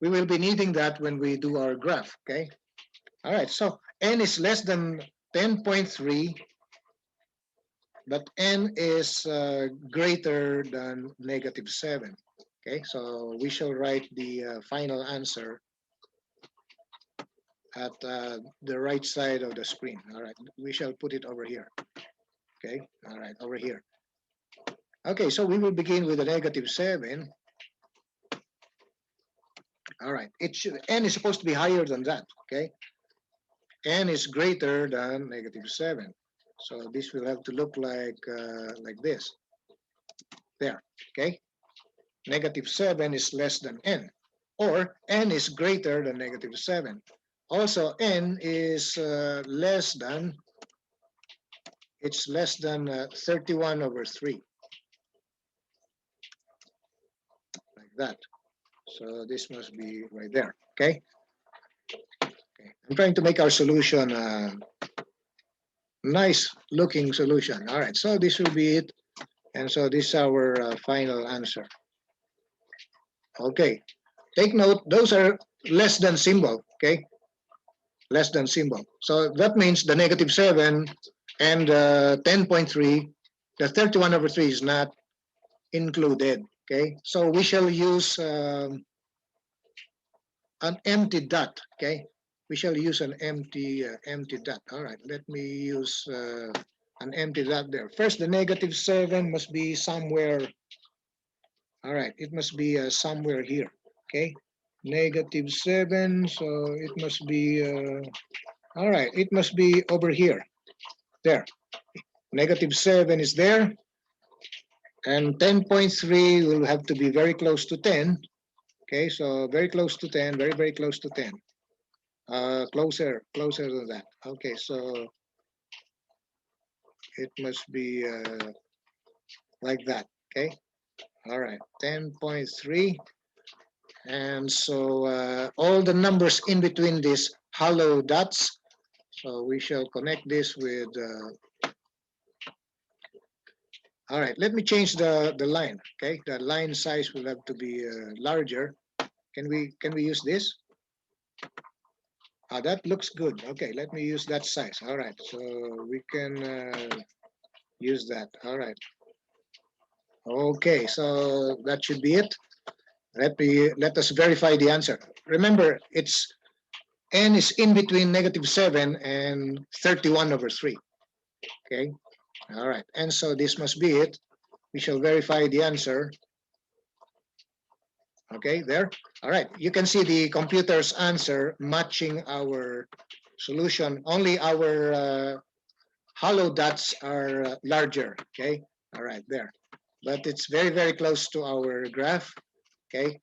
we will be needing that when we do our graph, okay? All right, so n is less than 10.3, but n is greater than negative 7, okay? So we shall write the final answer at the right side of the screen. All right, we shall put it over here, okay? All right, over here. Okay, so we will begin with a negative 7. All right, n is supposed to be higher than that, okay? N is greater than negative 7. So this will have to look like this. There, okay? Negative 7 is less than n. Or n is greater than negative 7. Also, n is less than 31 over 3. Like that. So this must be right there, okay? Okay. I'm trying to make our solution nice looking solution. All right, so this will be it. And so this is our final answer. Okay, take note, those are less than symbol, okay? Less than symbol. So that means the negative 7 and 10.3, the 31 over 3 is not included, okay? So we shall use an empty dot, okay? We shall use an empty dot. All right, let me use an empty dot there. First, the negative 7 must be somewhere. All right, it must be somewhere here, okay? Negative 7, so it must be, all right, it must be over here. There. Negative 7 is there. And 10.3 will have to be very close to 10. Okay, so very close to 10, very, very close to 10. Closer than that. Okay, so it must be like that. Okay, all right, 10.3. And so all the numbers in between these hollow dots. So we shall connect this with. All right, let me change the line. Okay, the line size will have to be larger. Can we use this? That looks good. Okay, let me use that size. All right, so we can use that. All right. Okay, so that should be it. Let us verify the answer. Remember, it's n is in between negative 7 and 31 over 3. Okay, all right, and so this must be it. We shall verify the answer. Okay, there. All right, you can see the computer's answer matching our solution. Only our hollow dots are larger. Okay, all right, there. But it's very, very close to our graph. Okay,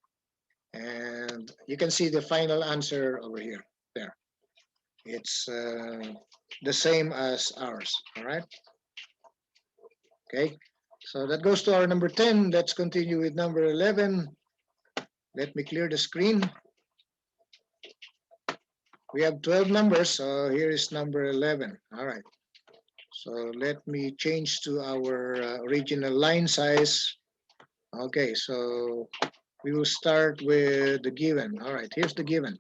and you can see the final answer over here. There. It's the same as ours. All right. Okay. So that goes to our number 10. Let's continue with number 11. Let me clear the screen. We have 12 numbers, so here is number 11. All right. So let me change to our original line size. Okay, so we will start with the given. All right, here's the given.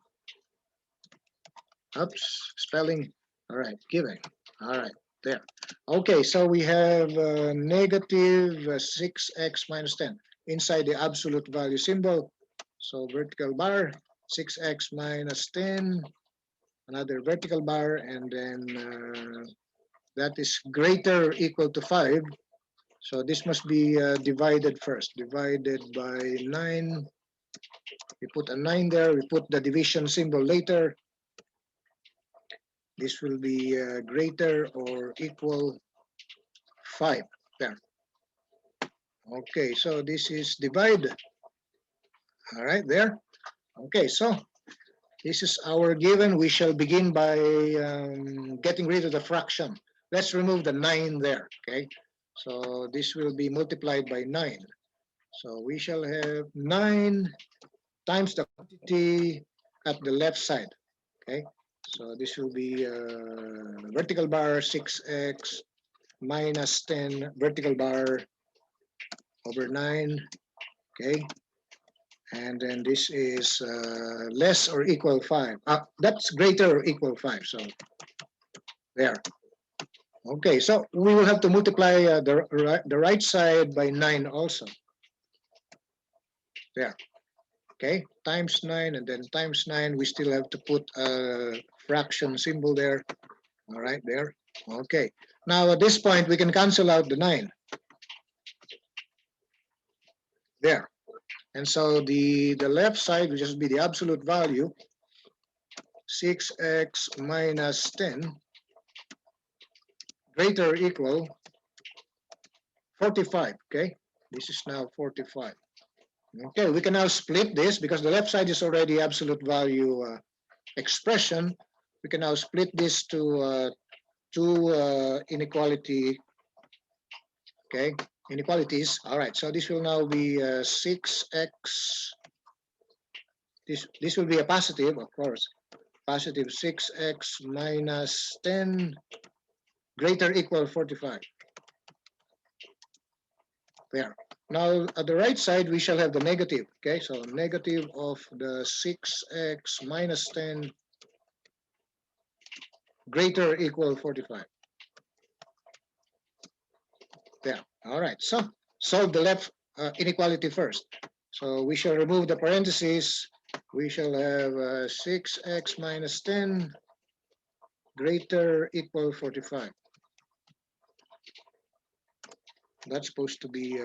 Oops, spelling. All right, given. All right, there. Okay, so we have negative 6x minus 10 inside the absolute value symbol. So vertical bar, 6x minus 10, another vertical bar, and then that is greater or equal to 5. So this must be divided first. Divided by 9. We put a 9 there. We put the division symbol later. This will be greater or equal 5. There. Okay, so this is divide. All right, there. Okay, so this is our given. We shall begin by getting rid of the fraction. Let's remove the 9 there. Okay, so this will be multiplied by 9. So we shall have 9 times the quantity at the left side. Okay, so this will be vertical bar 6x minus 10 vertical bar over 9. Okay, and then this is less or equal 5. That's greater or equal 5. So there. Okay, so we will have to multiply the right side by 9 also. There. Okay, times 9 and then times 9. We still have to put a fraction symbol there. All right, there. Okay. Now at this point, we can cancel out the 9. There. And so the left side will just be the absolute value, 6x minus 10, greater or equal 45. Okay, this is now 45. Okay, we can now split this because the left side is already absolute value expression. We can now split this to two inequality. Okay, inequalities. All right, so this will now be 6x. This will be a positive, of course. Positive 6x minus 10 greater or equal 45. There. Now at the right side we shall have the negative. Okay, so negative of the 6x minus 10 greater or equal 45. There. All right. So solve the left inequality first. So we shall remove the parentheses. We shall have 6x minus 10 greater equal 45. That's supposed to be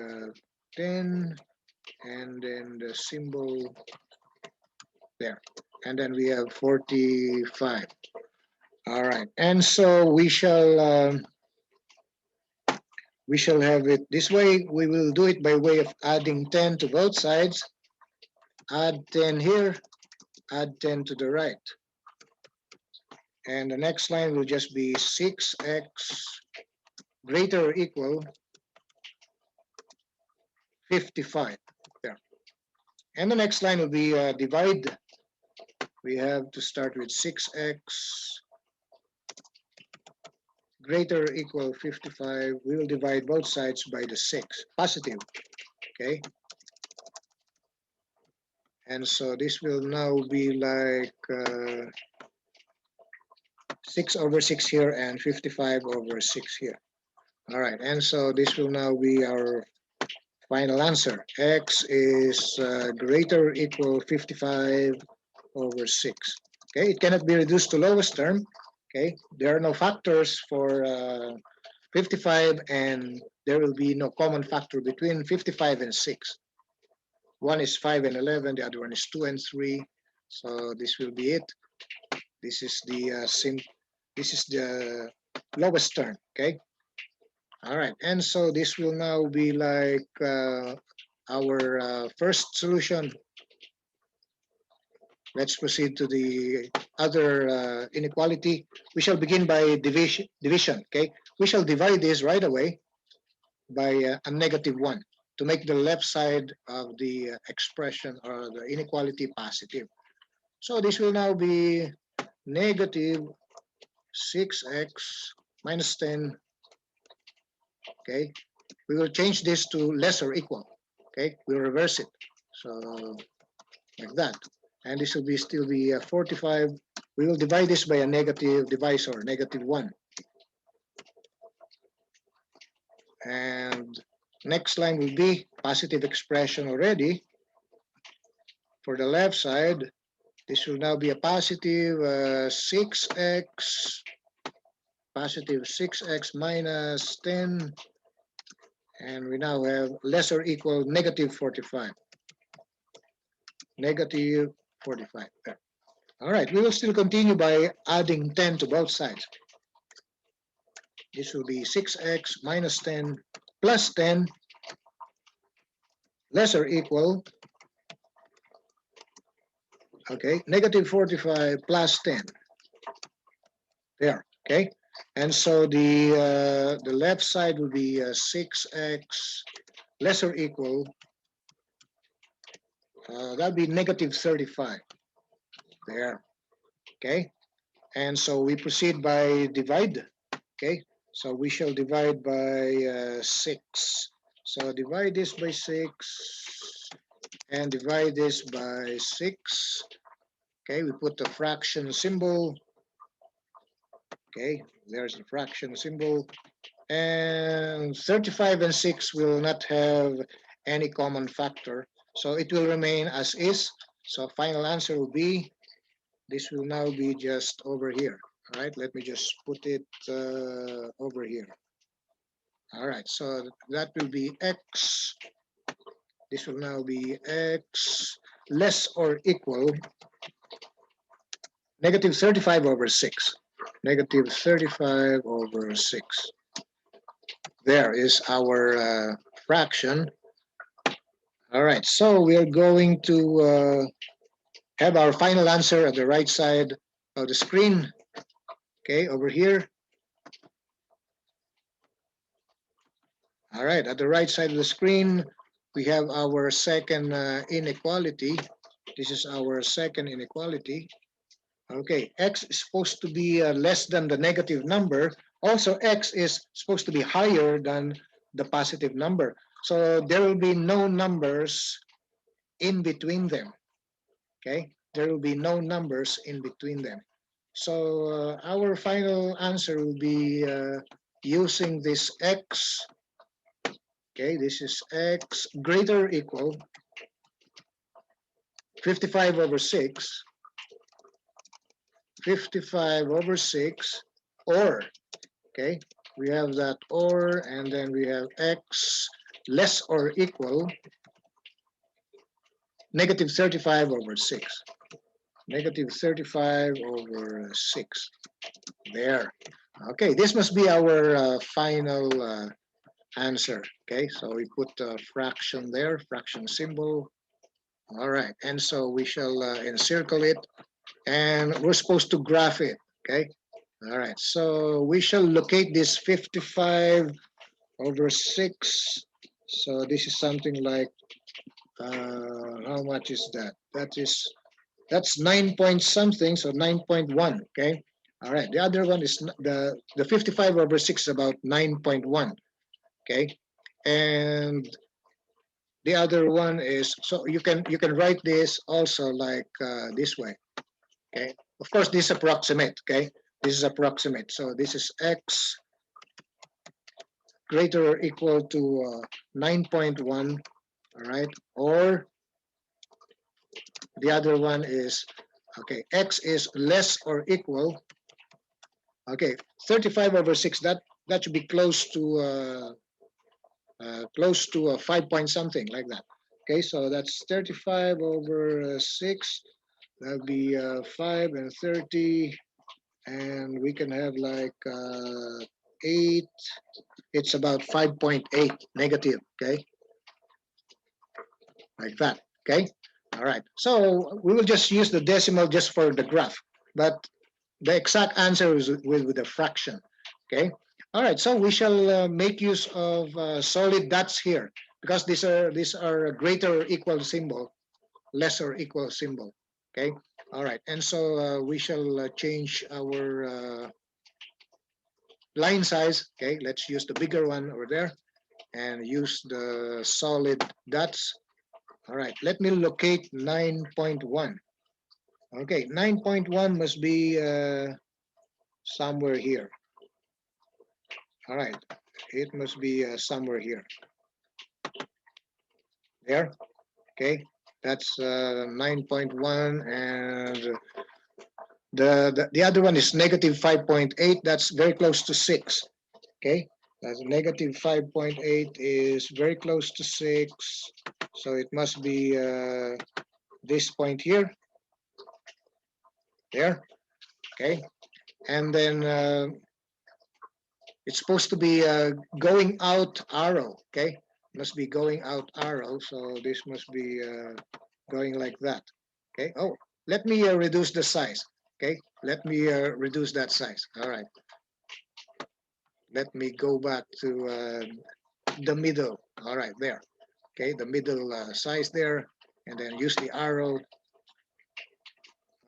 10, and then the symbol there. And then we have 45. All right. And so we shall have it this way. We will do it by way of adding 10 to both sides. Add 10 here, add 10 to the right. And the next line will just be 6x greater or equal 55. There. And the next line will be divide. We have to start with 6x greater or equal 55. We will divide both sides by the 6, positive. Okay. And so this will now be like 6 over 6 here and 55 over 6 here. All right, and so this will now be our final answer. X is greater or equal 55 over 6. Okay, it cannot be reduced to lowest term. Okay, there are no factors for 55, and there will be no common factor between 55 and 6. One is 5 and 11, the other one is 2 and 3. So this will be it. This is the this is the lowest term. Okay. All right, and so this will now be like our first solution. let's proceed to the other inequality. We shall begin by division. Okay, we shall divide this right away by a -1 to make the left side of the expression or the inequality positive. So this will now be negative 6x minus 10. Okay, we will change this to less or equal. Okay, we'll reverse it. So like that. And this will be still be 45. We will divide this by a negative divisor, -1. And next line will be positive expression already. For the left side, this will now be a positive 6x, positive 6x minus 10. And we now have less or equal -45. -45. There. All right, we will still continue by adding 10 to both sides. This will be 6x minus 10 plus 10 less or equal, okay, -45 plus 10. There, okay? And so the left side will be 6x less or equal, that'll be -35. There, okay? And so we proceed by divide, okay? So we shall divide by 6. So divide this by 6 and divide this by 6. Okay, we put the fraction symbol. Okay, there's the fraction symbol. And 35 and 6 will not have any common factor. So it will remain as is. So final answer will be, this will now be just over here. All right, let me just put it over here. All right, so that will be x. This will now be x less or equal -35 over 6. -35 over 6. There is our fraction. All right, so we are going to have our final answer at the right side of the screen. Okay, over here. All right, at the right side of the screen, we have our second inequality. This is our second inequality. Okay, x is supposed to be less than the negative number. Also, x is supposed to be higher than the positive number. So there will be no numbers in between them. Okay, there will be no numbers in between them. So our final answer will be using this x. Okay, this is x greater or equal 55 over 6. 55 over 6, or, okay, we have that or, and then we have x less or equal -35 over 6. -35 over 6. There. Okay, this must be our final answer. Okay, so we put a fraction there, fraction symbol. All right, and so we shall encircle it, and we're supposed to graph it. Okay, all right, so we shall locate this 55 over 6. So this is something like, how much is that? That's 9 point something, so 9.1. Okay, all right. The other one is the 55 over 6 is about 9.1. Okay, and the other one is, so you can write this also like this way. Okay, of course this is approximate. Okay, this is approximate. So this is x greater or equal to 9.1. All right, or the other one is, okay, x is less or equal, okay, 35 over 6. That should be close to 5 point something like that. Okay, so that's 35 over 6. That'll be 5 and 30, and we can have like 8. It's about 5.8 negative. Okay, like that. Okay. All right. So we will just use the decimal just for the graph, but the exact answer is with a fraction. Okay. All right. So we shall make use of solid dots here because these are a greater or equal symbol, lesser equal symbol. Okay. All right. And so we shall change our line size. Okay. Let's use the bigger one over there and use the solid dots. All right. Let me locate 9.1. Okay. 9.1 must be somewhere here. All right, it must be somewhere here. There, okay, that's 9.1, and the other one is negative 5.8. That's very close to 6. Okay, that's negative 5.8 is very close to 6, so it must be this point here. There, okay, and then it's supposed to be going out arrow. Okay, must be going out arrow. So this must be going like that. Okay. Oh, let me reduce the size. Okay. Let me reduce that size. All right. Let me go back to the middle. All right, there. Okay, the middle size there, and then use the arrow.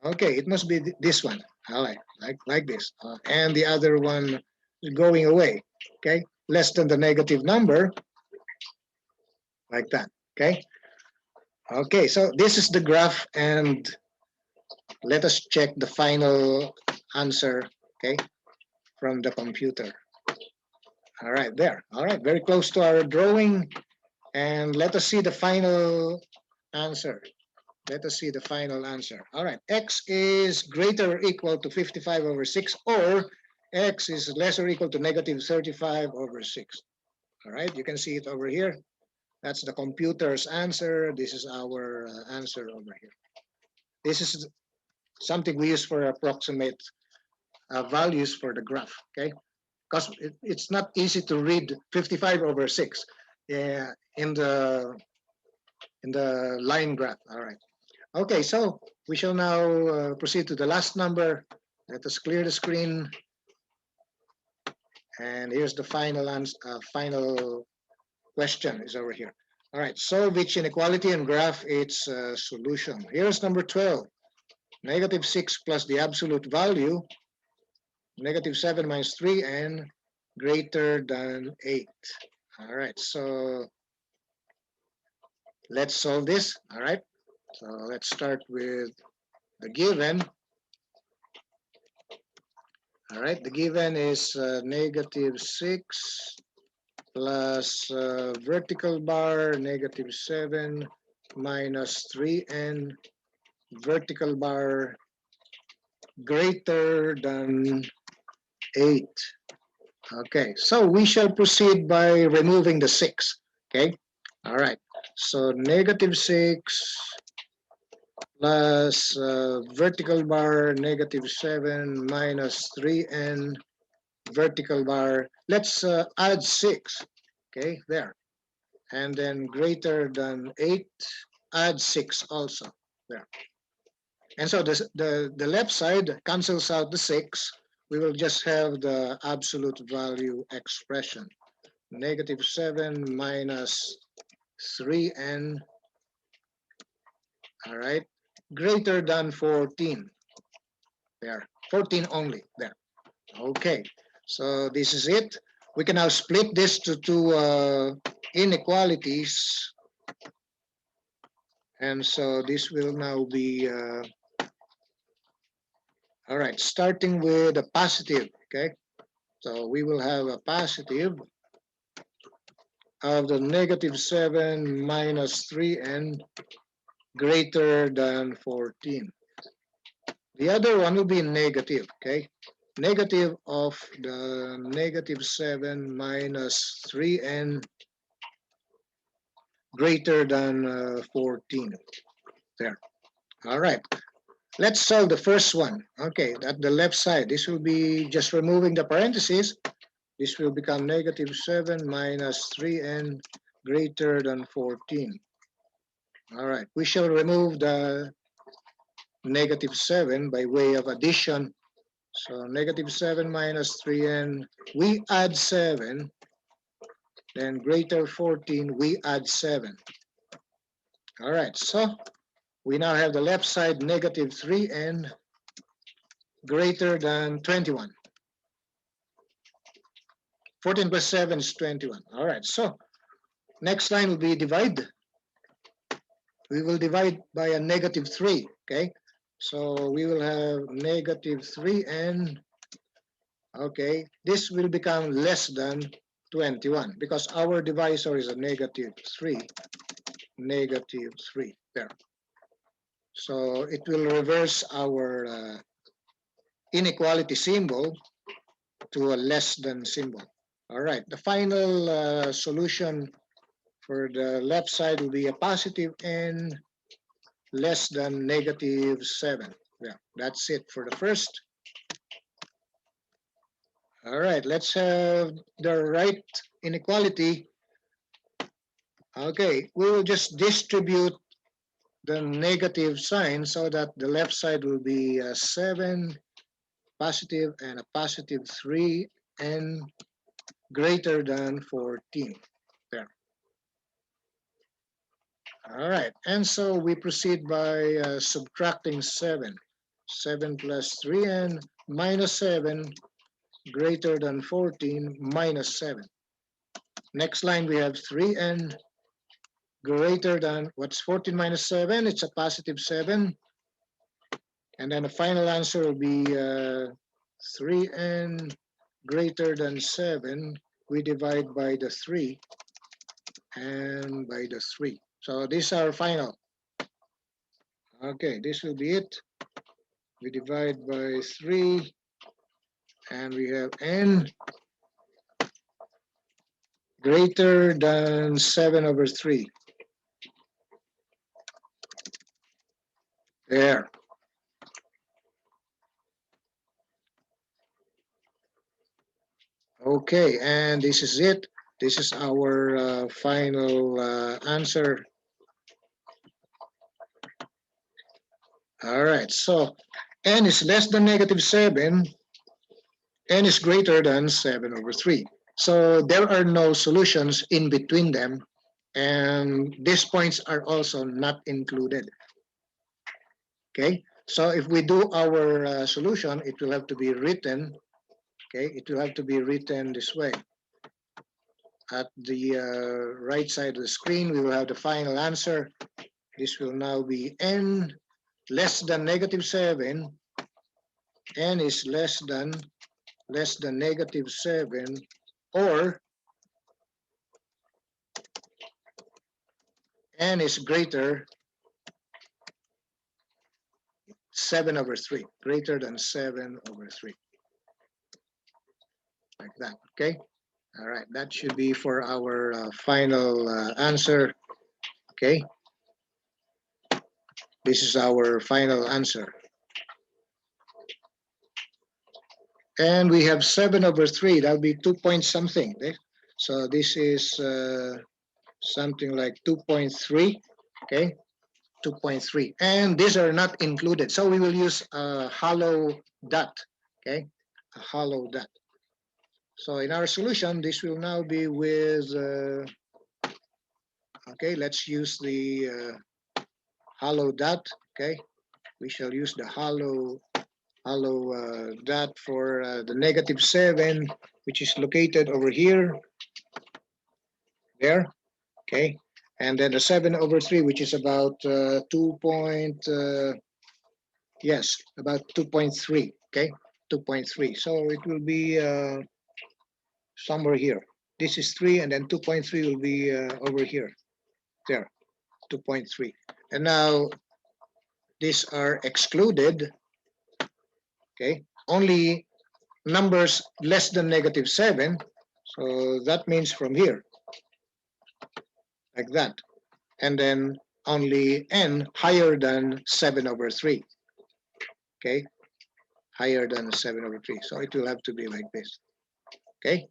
Okay, it must be this one. All right, like this, and the other one is going away. Okay, less than the negative number, like that. Okay. Okay, so this is the graph, and let us check the final answer. Okay, from the computer. All right, there. All right, very close to our drawing, and let us see the final answer. Let us see the final answer. All right, x is greater or equal to 55 over 6, or x is less or equal to negative 35 over 6. All right, you can see it over here. That's the computer's answer. This is our answer over here. This is something we use for approximate values for the graph, okay? Because it's not easy to read 55 over 6 in the line graph. All right. Okay, so we shall now proceed to the last number. Let us clear the screen. And here's the final question is over here. All right, solve each inequality and graph its solution. Here's number 12. Negative 6 plus the absolute value, negative 7 minus 3, and greater than 8. All right, so let's solve this. All right, so let's start with the given. All right, the given is negative 6 plus vertical bar, negative 7 minus 3, and vertical bar greater than 8. Okay, so we shall proceed by removing the 6. Okay, all right. So negative 6 plus vertical bar negative 7 minus 3 and vertical bar. Let's add 6. Okay, there. And then greater than 8, add 6 also. There. And so the left side cancels out the 6. We will just have the absolute value expression. Negative 7 minus 3n, all right, greater than 14. There, 14 only, there. Okay, so this is it. We can now split this to two inequalities. And so this will now be, all right, starting with a positive, okay? So we will have a positive of the negative 7 minus 3n greater than 14. The other one will be negative, okay? Negative of the negative 7 minus 3n greater than 14. There. All right. Let's solve the first one. Okay, at the left side, this will be just removing the parentheses. This will become negative 7 minus 3n greater than 14. All right, we shall remove the negative 7 by way of addition. So negative 7 minus 3n, we add 7, then greater 14, we add 7. All right, so we now have the left side negative 3n greater than 21. 14 plus 7 is 21. All right, so next line will be divide. We will divide by a negative 3, okay? So we will have negative 3n, okay? This will become less than 21 because our divisor is a negative 3, negative 3 there. So it will reverse our inequality symbol to a less than symbol. All right, the final solution for the left side will be a positive n less than negative 7. Yeah, that's it for the first. All right, let's have the right inequality. Okay, we will just distribute the negative sign so that the left side will be a 7 positive and a positive 3 and greater than 14. There. All right, and so we proceed by subtracting 7. 7 plus 3n minus 7 greater than 14 minus 7. Next line we have 3n greater than, what's 14 minus 7? It's a positive 7. And then the final answer will be 3n greater than 7. We divide by the 3 and by the 3. So this is our final. Okay, this will be it. We divide by 3 and we have n greater than 7 over 3. There. Okay, and this is it. This is our final answer. All right, so n is less than negative 7, n is greater than 7 over 3. So there are no solutions in between them, and these points are also not included. Okay, so if we do our solution, it will have to be written, okay, it will have to be written this way. At the right side of the screen, we will have the final answer. This will now be n less than negative 7, n is less than negative 7, or n is greater 7 over 3, greater than 7 over 3. Like that, okay? All right, that should be for our final answer, okay? This is our final answer. And we have 7 over 3, that would be 2 point something, okay? So this is something like 2.3, okay? 2.3, and these are not included. So we will use a hollow dot, okay? A hollow dot. So in our solution, this will now be with, okay, let's use the hollow dot, okay? We shall use the hollow dot for the negative 7, which is located over here, there, okay? And then the 7 over 3, which is about 2 point, yes, about 2.3, okay? 2.3. So it will be somewhere here. This is 3, and then 2.3 will be over here, there, 2.3. And now these are excluded, okay? Only numbers less than negative 7. So that means from here, like that. And then only n higher than 7 over 3, okay? Higher than 7 over 3. So it will have to be like this, okay?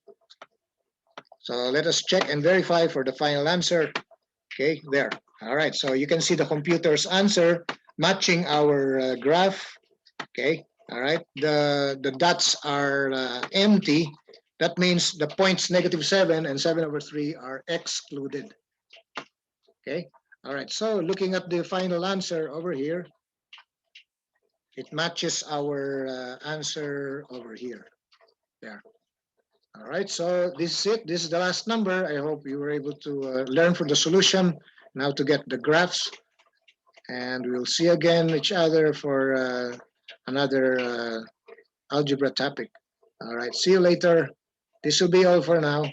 So let us check and verify for the final answer. Okay, there. All right, so you can see the computer's answer matching our graph. Okay, all right. The dots are empty. That means the points -7 and 7/3 are excluded. Okay, all right. So looking at the final answer over here, it matches our answer over here. There. All right, so this is it. This is the last number. I hope you were able to learn from the solution, now to get the graphs. And we'll see again each other for another algebra topic. All right, see you later. This will be all for now.